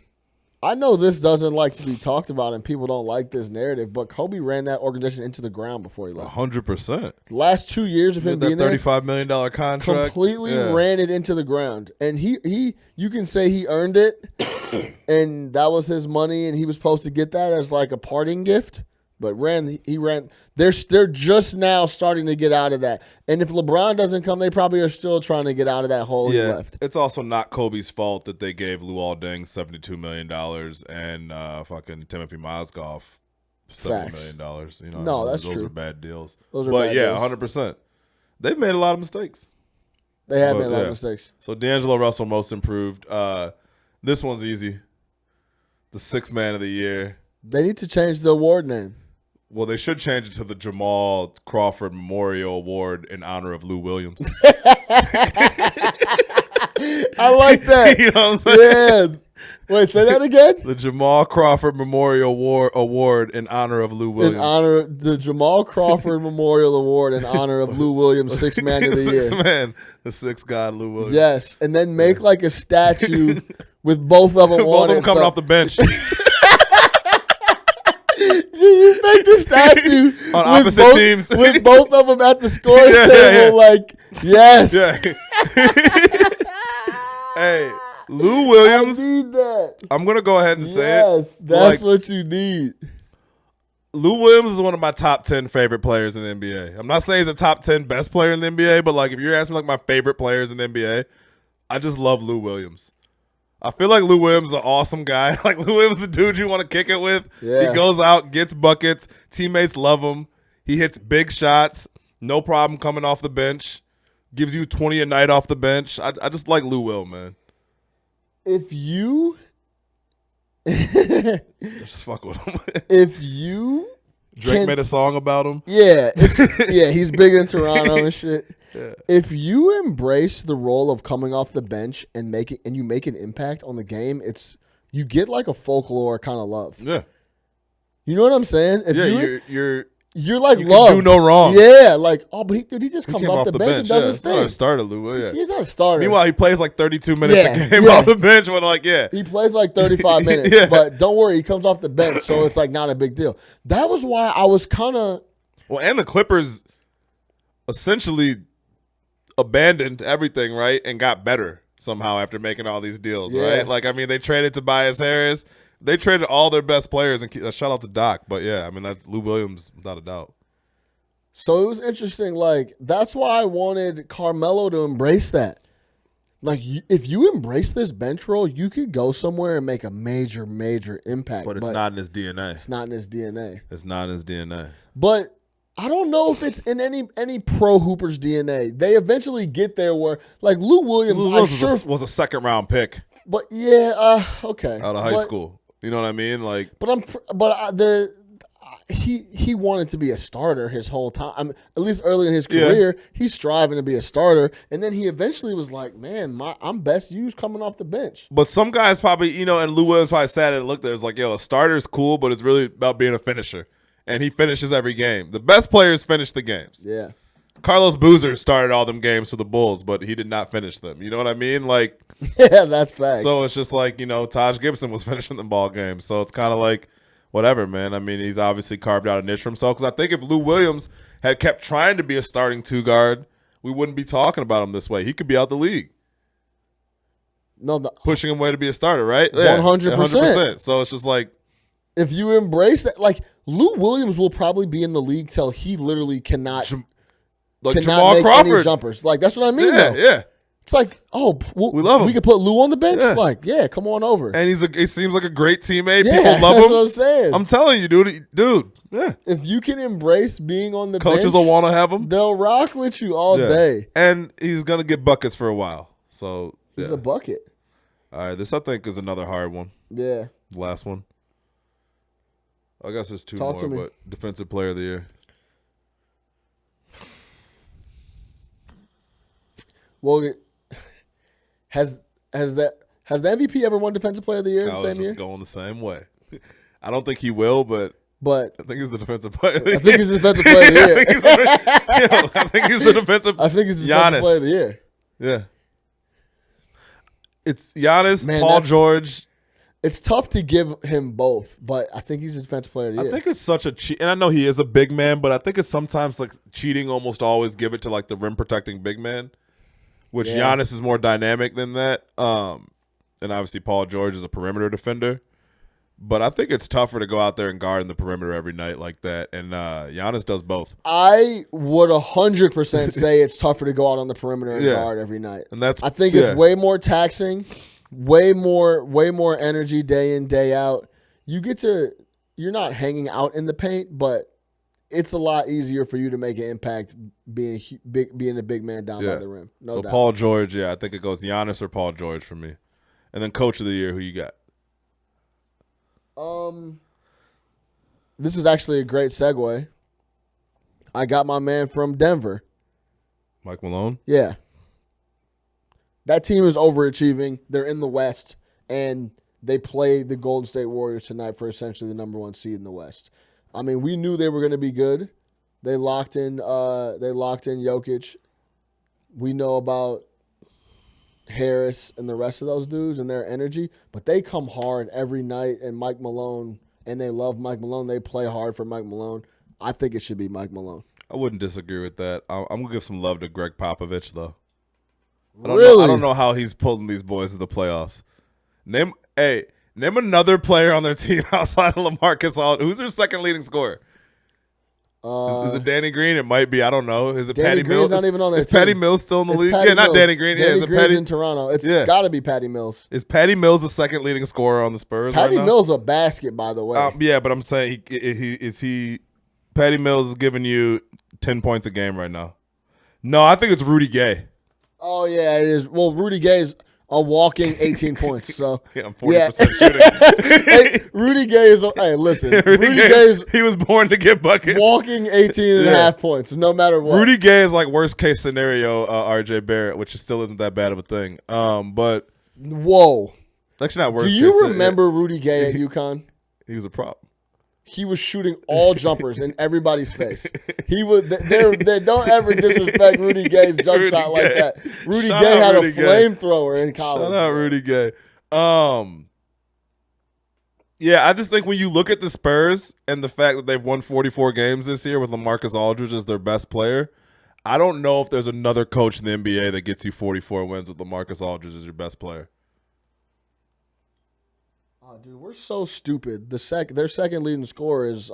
I know this doesn't like to be talked about and people don't like this narrative, but Kobe ran that organization into the ground before he left. 100%. The last 2 years of him being there, $35 million contract. Completely ran it into the ground. And he you can say he earned it and that was his money and he was supposed to get that as like a parting gift. But he ran. They're just now starting to get out of that. And if LeBron doesn't come, they probably are still trying to get out of that hole he left. It's also not Kobe's fault that they gave Luol Deng $72 million and fucking Timothy Mozgov $70 million. No, that's those true. Those are bad deals. Those are bad deals. 100%. They've made a lot of mistakes. They have made a lot of mistakes. So D'Angelo Russell, most improved. This one's easy. The 6th man of the year. They need to change the award name. Well, they should change it to the Jamal Crawford Memorial Award in honor of Lou Williams. I like that. You know what I'm saying? Yeah. Wait, say that again? The Jamal Crawford Memorial Award in honor of Lou Williams. In honor of the Jamal Crawford Memorial Award in honor of Lou Williams, 6th man of the year. 6th man. The 6th god, Lou Williams. Yes. And then make like a statue with both of them both on of them coming off the bench. You make the statue on opposite teams with both of them at the scores table. Like, yes. Yeah. Hey, Lou Williams. I need that. I'm gonna go ahead and say it. Yes, that's what you need. Lou Williams is one of my top 10 favorite players in the NBA. I'm not saying he's a top 10 best player in the NBA, but like if you're asking me like my favorite players in the NBA, I just love Lou Williams. I feel like Lou Williams is an awesome guy. Like Lou Williams is the dude you want to kick it with. Yeah. He goes out, gets buckets, teammates love him. He hits big shots, no problem coming off the bench. Gives you 20 a night off the bench. I just like Lou Will, man. If you just fuck with him. If you Drake made a song about him. Yeah, he's big in Toronto and shit. Yeah. If you embrace the role of coming off the bench and you make an impact on the game, you get like a folklore kind of love. Yeah. You know what I'm saying? You're like you loved. Can do no wrong. Yeah, like he just comes off the bench and does his thing. He's not a starter, Lou. Yeah. He's not a starter. Meanwhile, he plays like 32 minutes a game off the bench. He plays like 35 minutes, but don't worry, he comes off the bench, so it's like not a big deal. That was why I was kind of and the Clippers essentially abandoned everything, right, and got better somehow after making all these deals, right? Like I mean, they traded Tobias Harris. They traded all their best players, and shout out to Doc. But yeah, I mean that's Lou Williams without a doubt. So it was interesting. Like that's why I wanted Carmelo to embrace that. Like if you embrace this bench role, you could go somewhere and make a major, major impact. But it's not in his DNA. It's not in his DNA. It's not in his DNA. But I don't know if it's in any pro Hoopers DNA. They eventually get there where like Lou Williams was a second round pick. But yeah, okay. Out of high school. You know what I mean? Like, he wanted to be a starter his whole time. At least early in his career, he's striving to be a starter, and then he eventually was like, "Man, I'm best used coming off the bench." But some guys probably, and Lou Williams probably sat and looked at it. It's like, yo, a starter is cool, but it's really about being a finisher, and he finishes every game. The best players finish the games. Yeah. Carlos Boozer started all them games for the Bulls, but he did not finish them. You know what I mean? Like, yeah, that's facts. So it's just like, Taj Gibson was finishing the ball games. So it's kind of like, whatever, man. I mean, he's obviously carved out a niche for himself. Because I think if Lou Williams had kept trying to be a starting two guard, we wouldn't be talking about him this way. He could be out the league. No, pushing him away to be a starter, right? 100%. 100%. So it's just like, if you embrace that, like Lou Williams will probably be in the league till he literally cannot. Like cannot Jamal make Crawford. any jumpers. Like, that's what I mean, though. Yeah. It's like, we love him. We could put Lou on the bench? Yeah. Like, yeah, come on over. And he seems like a great teammate. Yeah, People love that's him. what I'm saying. I'm telling you, dude. Yeah. If you can embrace being on the bench, coaches will want to have him. They'll rock with you all day. And he's going to get buckets for a while. So, he's a bucket. All right, this I think is another hard one. Yeah. The last one. I guess there's two Talk more, but Defensive Player of the Year. Well, has the MVP ever won Defensive Player of the Year the same year? I was just going the same way. I don't think he will, but I think he's the Defensive Player of the Year. I think he's the Defensive Player of the Year. I think he's the Defensive Defensive Player of the Year. Yeah. It's Giannis, Paul George. It's tough to give him both, but I think he's the Defensive Player of the Year. I think it's such a cheat, and I know he is a big man, but I think it's sometimes like cheating almost always give it to like the rim protecting big man, which Giannis is more dynamic than that. And obviously Paul George is a perimeter defender, but I think it's tougher to go out there and guard in the perimeter every night like that, and Giannis does both. I would 100% say it's tougher to go out on the perimeter and guard every night, and I think it's way more taxing. Way more energy day in, day out. You're not hanging out in the paint, but it's a lot easier for you to make an impact being a big man down by the rim. No doubt. Paul George, I think it goes Giannis or Paul George for me. And then Coach of the Year, who you got? This is actually a great segue. I got my man from Denver. Mike Malone? Yeah. That team is overachieving. They're in the West, and they play the Golden State Warriors tonight for essentially the number 1 seed in the West. I mean, we knew they were going to be good. They locked in Jokic. We know about Harris and the rest of those dudes and their energy, but they come hard every night. And Mike Malone, and they love Mike Malone. They play hard for Mike Malone. I think it should be Mike Malone. I wouldn't disagree with that. I'm going to give some love to Greg Popovich, though. Really? I don't know how he's pulling these boys to the playoffs. Name another player on their team outside of LaMarcus Aldridge. Who's their second leading scorer? Is it Danny Green? It might be. I don't know. Is it Danny Patty Green's Mills? not even on their is team. Patty Mills still in the league? Patty Yeah, not Mills. Danny Green. Danny is Green's Patty in Toronto. It's got to be Patty Mills. Is Patty Mills the second leading scorer on the Spurs Patty right now? Mills a basket, by the way. Yeah, but I'm saying Patty Mills is giving you 10 points a game right now. No, I think it's Rudy Gay. Oh, yeah, it is. Well, Rudy Gay's a walking 18 points. So yeah, I'm 40% shooting. Hey, Rudy Gay is. Hey, listen, Rudy Gay he was born to get buckets. Walking 18 and a half points, no matter what. Rudy Gay is like worst case scenario RJ Barrett, which still isn't that bad of a thing. But whoa, actually not worst. Do you remember Rudy Gay at UConn? He was a prop. He was shooting all jumpers in everybody's face. He was. They don't ever disrespect Rudy Gay's jump shot like that. Rudy Gay had a flamethrower in college. Shout out Rudy Gay. Yeah, I just think when you look at the Spurs and the fact that they've won 44 games this year with LaMarcus Aldridge as their best player, I don't know if there's another coach in the NBA that gets you 44 wins with LaMarcus Aldridge as your best player. Oh, dude, we're so stupid. Their second leading scorer is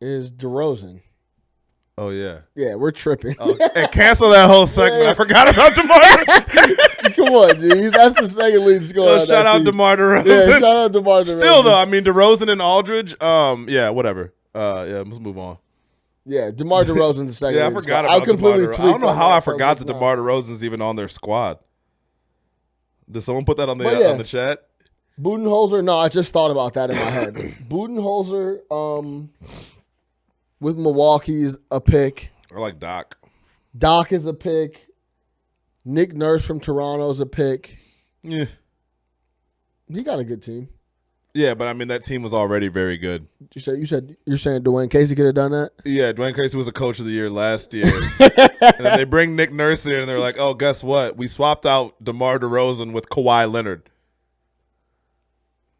DeRozan. Oh yeah, yeah, we're tripping. Oh, and cancel that whole segment. Yeah. I forgot about DeMar. Come on, G. That's the second leading scorer. Shout out DeMar DeRozan. Yeah, shout out DeMar DeRozan. Still though, I mean DeRozan and Aldridge. Yeah, whatever. Yeah, let's move on. Yeah, DeMar DeRozan's the second. Yeah, I forgot about DeMar DeRozan. I don't know how I forgot that now. DeMar DeRozan's even on their squad. Did someone put that on the chat? Budenholzer? No, I just thought about that in my head. Budenholzer, with Milwaukee's a pick. Or like Doc. Doc is a pick. Nick Nurse from Toronto's a pick. Yeah. He got a good team. Yeah, but I mean that team was already very good. You're saying Dwayne Casey could have done that? Yeah, Dwayne Casey was a coach of the year last year. And then they bring Nick Nurse in and they're like, oh, guess what? We swapped out DeMar DeRozan with Kawhi Leonard.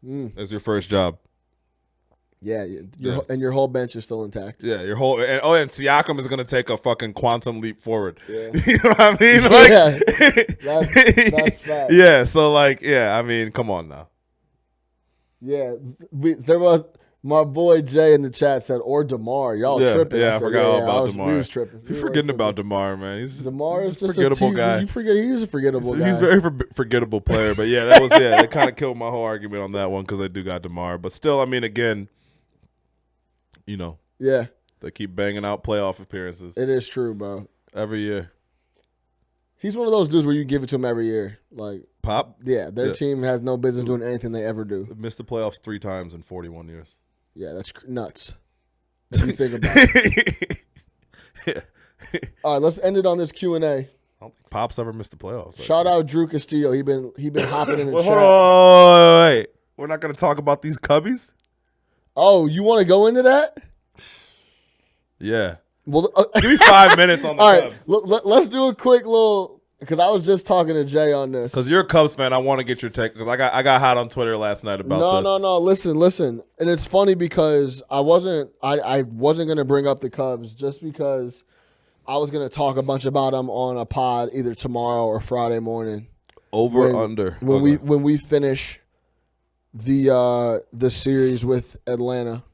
That's your first job. Yeah, and your whole bench is still intact. Yeah, your whole and Siakam is gonna take a fucking quantum leap forward. Yeah. You know what I mean? Like, that's fact. Yeah, so like, yeah, I mean, come on now. Yeah, there was my boy Jay in the chat said or DeMar. Y'all tripping? Yeah, I forgot all about DeMar. We was tripping. You're forgetting about DeMar, man. DeMar is just forgettable guy. He's a forgettable guy. He's a very forgettable player. But yeah, that kind of killed my whole argument on that one because I do got DeMar. But still, I mean, again. You know, they keep banging out playoff appearances. It is true, bro. Every year. He's one of those dudes where you give it to him every year. Like Pop? Yeah, their team has no business doing anything they ever do. They've missed the playoffs 3 times in 41 years. Yeah, that's nuts. If you think about it. Yeah. All right, let's end it on this Q&A. I don't think Pop's ever missed the playoffs. Shout out Drew Castillo. He been hopping in the chat. Hold on, wait. We're not going to talk about these Cubbies? Oh, you want to go into that? Yeah. Well, give me 5 minutes on the Cubs. All right, let's do a quick little because I was just talking to Jay on this. Because you're a Cubs fan, I want to get your take because I got hot on Twitter last night about this. No. Listen, and it's funny because I wasn't going to bring up the Cubs just because I was going to talk a bunch about them on a pod either tomorrow or Friday morning. Under when we finish the series with Atlanta,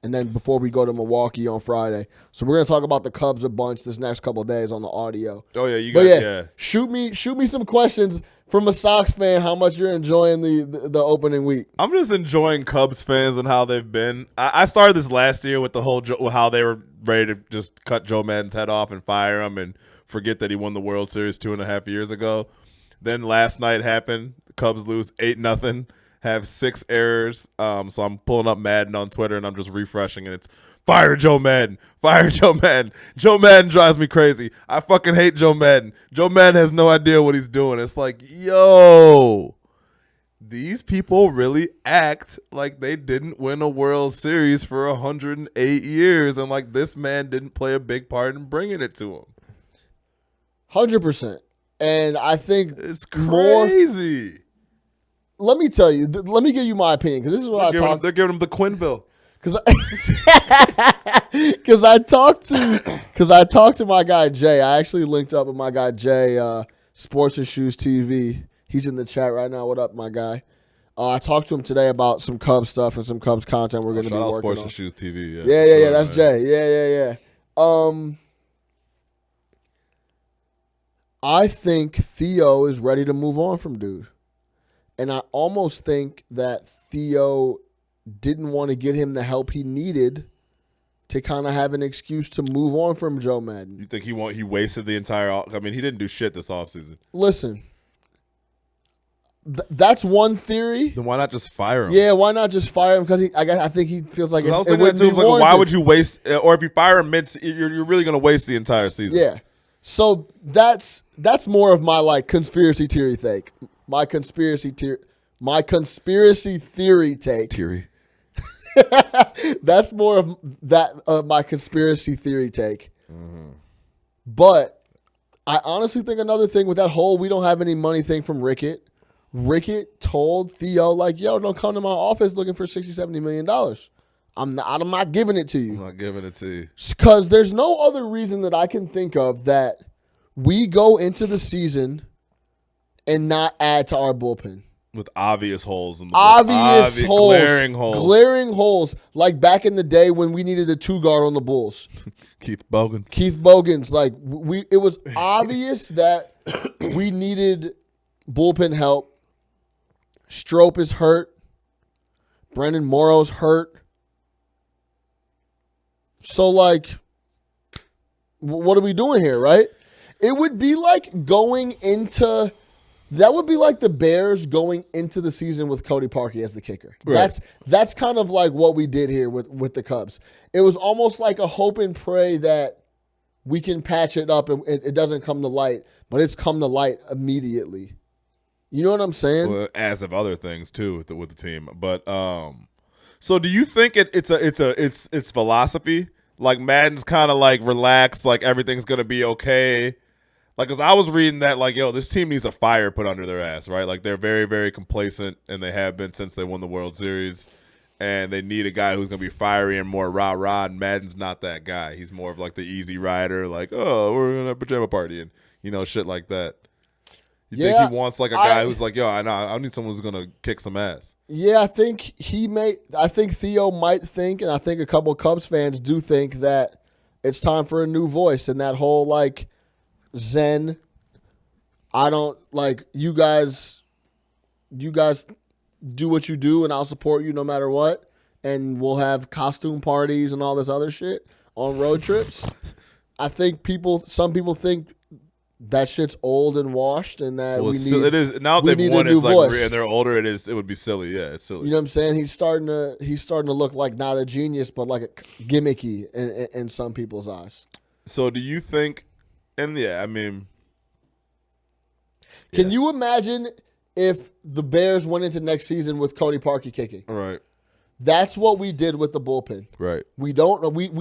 and then before we go to Milwaukee on Friday. So we're gonna talk about the Cubs a bunch this next couple of days on the audio. Oh yeah, Shoot me some questions from a Sox fan. How much you're enjoying the opening week? I'm just enjoying Cubs fans and how they've been. I started this last year with the whole how they were ready to just cut Joe Madden's head off and fire him and forget that he won the World Series 2.5 years ago. Then last night happened. The Cubs lose 8-0. Have 6 errors. So I'm pulling up Madden on Twitter and I'm just refreshing and it's fire Joe Madden. Fire Joe Madden. Joe Madden drives me crazy. I fucking hate Joe Madden. Joe Madden has no idea what he's doing. It's like, yo, these people really act like they didn't win a World Series for 108 years and like this man didn't play a big part in bringing it to him. 100%. And I think it's crazy. Let me tell you. Let me give you my opinion because this is what They're giving him the Quinville. Because I talked to my guy Jay. I actually linked up with my guy Jay, Sports and Shoes TV. He's in the chat right now. What up, my guy? I talked to him today about some Cubs stuff and some Cubs content we're going to be working Sports on. and Shoes TV. Yeah. That's Jay. Yeah. I think Theo is ready to move on from dude. And I almost think that Theo didn't want to get him the help he needed to kind of have an excuse to move on from Joe Madden. You think he wasted the entire? I mean, he didn't do shit this offseason. Listen, that's one theory. Then why not just fire him? Yeah, why not just fire him? Because I think he feels like it wouldn't be like, why would you waste? Or if you fire him you're really going to waste the entire season. Yeah. So that's more of my like conspiracy theory take. My conspiracy theory take. Theory. That's more of my conspiracy theory take. Mm-hmm. But I honestly think another thing with that whole we don't have any money thing from Rickett told Theo, like, yo, don't come to my office looking for $60, $70 million. I'm not giving it to you. I'm not giving it to you. Because there's no other reason that I can think of that we go into the season and not add to our bullpen. With obvious holes in the glaring holes, like back in the day when we needed a 2-guard on the Bulls. Keith Bogans, like it was obvious that we needed bullpen help. Strope is hurt. Brandon Morrow's hurt. So like, what are we doing here, right? It would be like going into. That would be like the Bears going into the season with Cody Parkey as the kicker. Right. That's kind of like what we did here with the Cubs. It was almost like a hope and pray that we can patch it up and it doesn't come to light, but it's come to light immediately. You know what I'm saying? Well, as of other things too with the team. But so do you think it's philosophy? Like Madden's kind of like relaxed, like everything's gonna be okay. Like, because I was reading that, like, yo, this team needs a fire put under their ass, right? Like, they're very, very complacent, and they have been since they won the World Series. And they need a guy who's going to be fiery and more rah-rah, and Madden's not that guy. He's more of, like, the easy rider, like, oh, we're going to have a pajama party, and, you know, shit like that. You think he wants, like, a guy who's like, yo, I need someone who's going to kick some ass. Yeah, I think Theo might think, and I think a couple of Cubs fans do think that it's time for a new voice, and that whole, like, Zen, I don't like you guys do what you do and I'll support you no matter what, and we'll have costume parties and all this other shit on road trips. I think some people think that shit's old and washed and that it is now they've won it's like and they're older it would be silly. Yeah, it's silly. You know what I'm saying? He's starting to look like not a genius but like a gimmicky in some people's eyes. So do you think? And yeah, I mean, can you imagine if the Bears went into next season with Cody Parkey kicking? Right. That's what we did with the bullpen. Right. We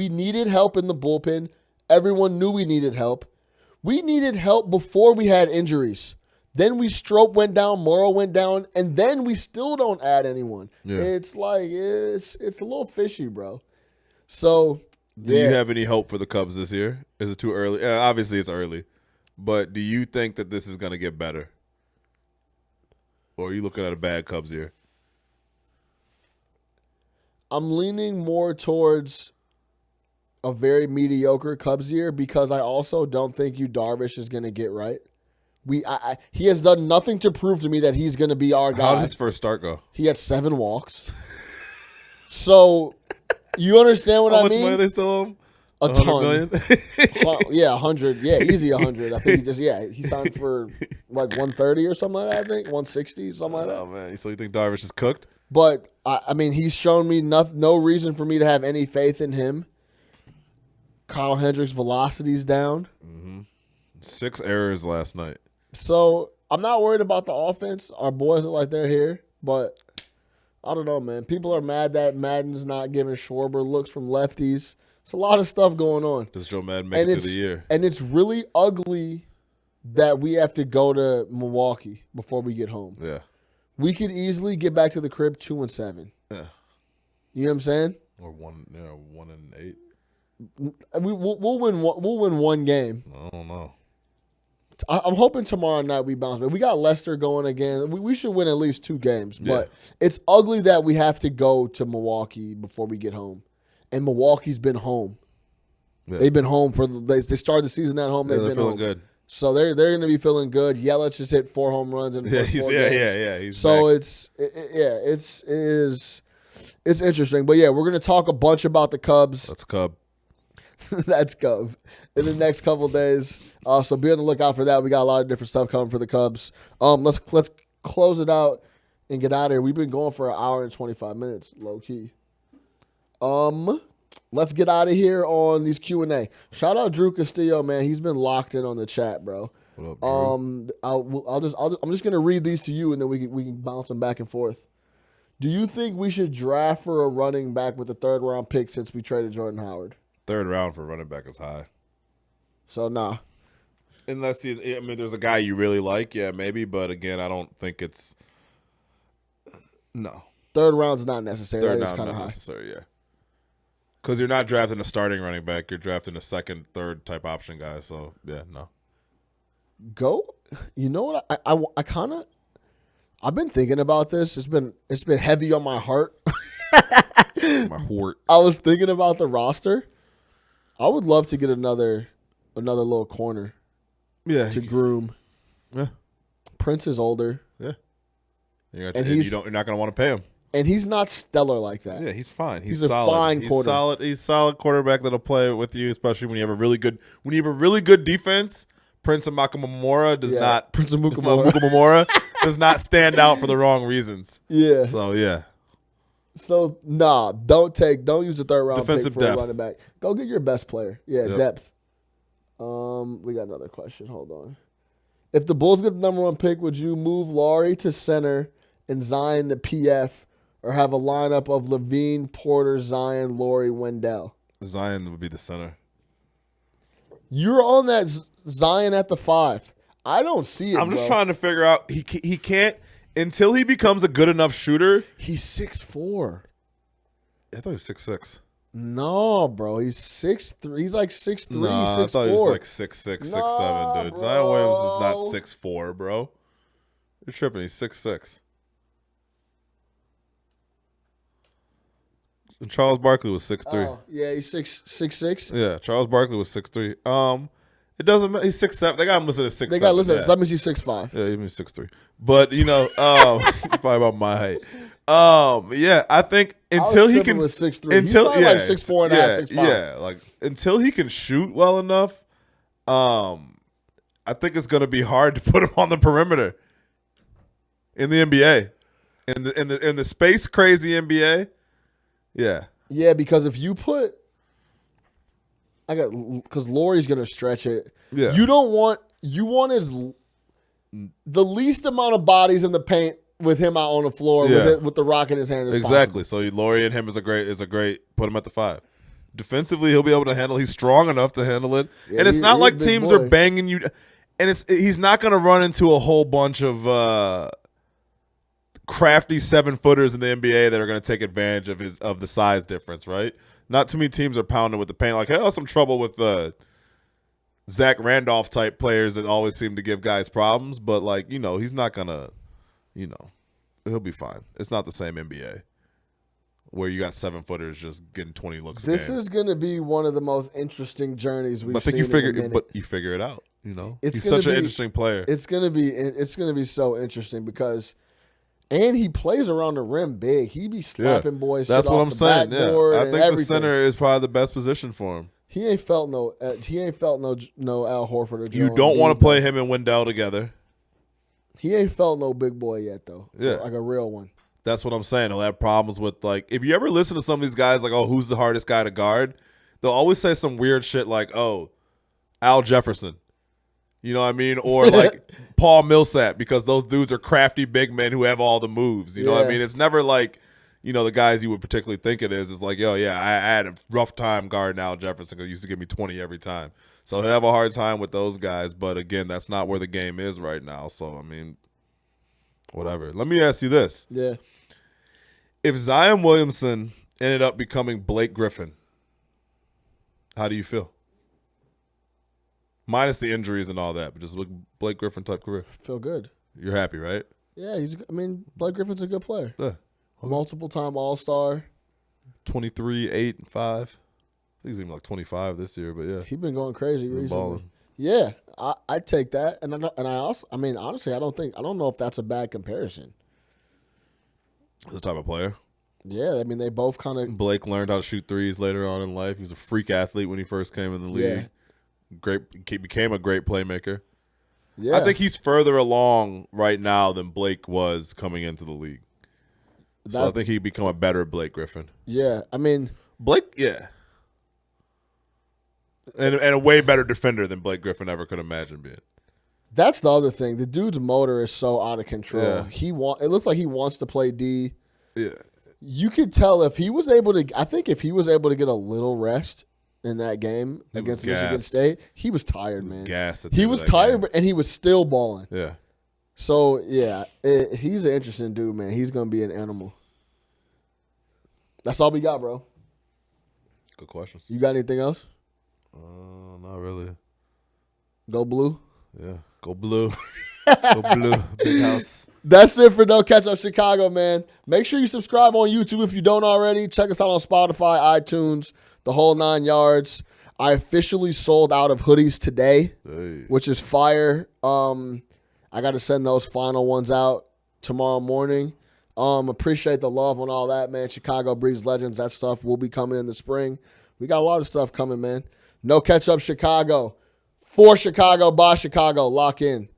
needed help in the bullpen. Everyone knew we needed help. We needed help before we had injuries. Then Strope went down, Morrow went down, and then we still don't add anyone. Yeah. It's like it's a little fishy, bro. So. Do you have any hope for the Cubs this year? Is it too early? Obviously, it's early. But do you think that this is going to get better? Or are you looking at a bad Cubs year? I'm leaning more towards a very mediocre Cubs year because I also don't think Yu Darvish is going to get right. He has done nothing to prove to me that he's going to be our guy. How did his first start go? He had 7 walks. So... You understand what I mean? How much money they still owe him? A ton. Million? Yeah, 100. Yeah, easy 100. I think he signed for like 130 or something like that, I think. 160, something like that. Oh, man. So you think Darvish is cooked? But, I mean, he's shown me no reason for me to have any faith in him. Kyle Hendricks' velocity's down. Mm-hmm. 6 errors last night. So, I'm not worried about the offense. Our boys look like they're here, but... I don't know, man. People are mad that Madden's not giving Schwarber looks from lefties. It's a lot of stuff going on. Does Joe Madden make it through the year? And it's really ugly that we have to go to Milwaukee before we get home. Yeah. We could easily get back to the crib 2-7. Yeah. You know what I'm saying? Or 1-8. We'll win. We'll win one game. I don't know. I'm hoping tomorrow night we bounce back. We got Leicester going again. We should win at least 2 games. But it's ugly that we have to go to Milwaukee before we get home. And Milwaukee's been home. Yeah. They've been home they started the season at home. They've been feeling home. Good. So they're going to be feeling good. Yelich just hit 4 home runs in 4 games. He's so back. It's interesting. But yeah, we're going to talk a bunch about the Cubs. That's Cub. That's Cub in the next couple of days. So be on the lookout for that. We got a lot of different stuff coming for the Cubs. Let's close it out and get out of here. We've been going for 1 hour and 25 minutes, low key. Let's get out of here on these Q&A. Shout out Drew Castillo, man. He's been locked in on the chat, bro. What up, Drew? I'm just gonna read these to you, and then we can bounce them back and forth. Do you think we should draft for a running back with a 3rd round pick since we traded Jordan Howard? 3rd round for running back is high. So nah. Unless there's a guy you really like, yeah, maybe. But again, I don't think it's no. 3rd round's not necessary. 3rd that is round kind of not high. necessary, yeah. Because you're not drafting a starting running back, you're drafting a 2nd, 3rd type option guy. So yeah, no. Go. You know what? I kind of. I've been thinking about this. It's been heavy on my heart. My heart. I was thinking about the roster. I would love to get another little corner. Yeah. To groom. Yeah. Prince is older. Yeah. You're not going to want to pay him. And he's not stellar like that. Yeah, he's fine. He's solid. A fine quarter. He's solid quarterback that'll play with you, especially when you have a really good defense. Prince of Mukamura does not. Prince of Mukamura does not stand out for the wrong reasons. Yeah. So yeah. So nah, don't use the 3rd round defensive pick for depth. a running back. Go get your best player. Yeah, Yep. depth. We got another question. Hold on. If the Bulls get the number 1 pick, would you move Laurie to center and Zion to PF, or have a lineup of Levine, Porter, Zion, Laurie, Wendell? Zion would be the center. You're on that Zion at the 5. I don't see it. I'm just trying to figure out. He can't until he becomes a good enough shooter. He's 6'4". I thought he was 6'6". No, bro. He's 6'3". He's like 6'3", 6'4". I thought he was like 6'6", 6'7", dude. Bro. Zion Williams is not 6'4", bro. You're tripping. He's 6'6". And Charles Barkley was 6'3". Oh, yeah, he's 6'6". Yeah, Charles Barkley was 6'3". It doesn't matter. He's 6'7". They got him listed as 6'7". They got listed. That means he's 6'5". Yeah, he's 6'3". But he's probably about my height. Yeah, I think until he can, was 6'3". Until he's like 6'4" and a half, 6'5". Yeah, like until he can shoot well enough, I think it's gonna be hard to put him on the perimeter in the NBA, in the space crazy NBA. Yeah. Yeah, because if you put, because Laurie's gonna stretch it. Yeah. You want the least amount of bodies in the paint with him out on the floor with the rock in his hand. Exactly. Possible. So Laurie and him is a great. Put him at the 5. Defensively, he'll be able to handle. He's strong enough to handle it, and it's not like teams are banging you. And he's not going to run into a whole bunch of crafty 7-footers in the NBA that are going to take advantage of the size difference. Right? Not too many teams are pounding with the paint. Like, hey, some trouble with Zach Randolph type players that always seem to give guys problems. But he's not gonna. He'll be fine. It's not the same NBA where you got 7-footers just getting 20 looks. This is going to be one of the most interesting journeys we've seen. But you figure it out. He's such an interesting player. It's going to be so interesting because, and he plays around the rim big. He be slapping boys. That's what I'm saying. Yeah, I think the center is probably the best position for him. He ain't felt no Al Horford or You don't want to play him and Wendell together. He ain't felt no big boy yet, though. Yeah. Like a real one. That's what I'm saying. He'll have problems with, if you ever listen to some of these guys, who's the hardest guy to guard? They'll always say some weird shit like, Al Jefferson. You know what I mean? Or, Paul Millsap, because those dudes are crafty big men who have all the moves. You know what I mean? It's never the guys you would particularly think it is. It's I had a rough time guarding Al Jefferson because he used to give me 20 every time. So he'll have a hard time with those guys. But, again, that's not where the game is right now. So, I mean, whatever. Let me ask you this. Yeah. If Zion Williamson ended up becoming Blake Griffin. How do you feel? Minus the injuries and all that, but just look Blake Griffin type career. Feel good. You're happy, right? Yeah, Blake Griffin's a good player. Yeah. Multiple-time All-Star. 23, 8, and 5. I think he's even like 25 this year, but yeah. He's been going crazy recently. Balling. Yeah, I take that, and I also, honestly, I don't know if that's a bad comparison. The type of player. Yeah, they both kind of. Blake learned how to shoot threes later on in life. He was a freak athlete when he first came in the league. Yeah. Became a great playmaker. Yeah, I think he's further along right now than Blake was coming into the league. So I think he'd become a better Blake Griffin. Yeah, Blake, yeah. And a way better defender than Blake Griffin ever could imagine being. That's the other thing. The dude's motor is so out of control. Yeah. It looks like he wants to play D. Yeah. You could tell if he was able to. I think if he was able to get a little rest in that game against Michigan State, he was tired, man. He was tired, and he was still balling. Yeah. So yeah, he's an interesting dude, man. He's gonna be an animal. That's all we got, bro. Good questions. You got anything else? Not really. Go Blue. Yeah. Go Blue. Go Blue. Big house. That's it for No Catch Up Chicago, man. Make sure you subscribe on YouTube if you don't already. Check us out on Spotify, iTunes, the whole 9 yards. I officially sold out of hoodies today, which is fire. I got to send those final ones out tomorrow morning. Appreciate the love on all that, man. Chicago Breeze Legends, that stuff will be coming in the spring. We got a lot of stuff coming, man. No Catch Up Chicago. For Chicago, by Chicago. Lock in.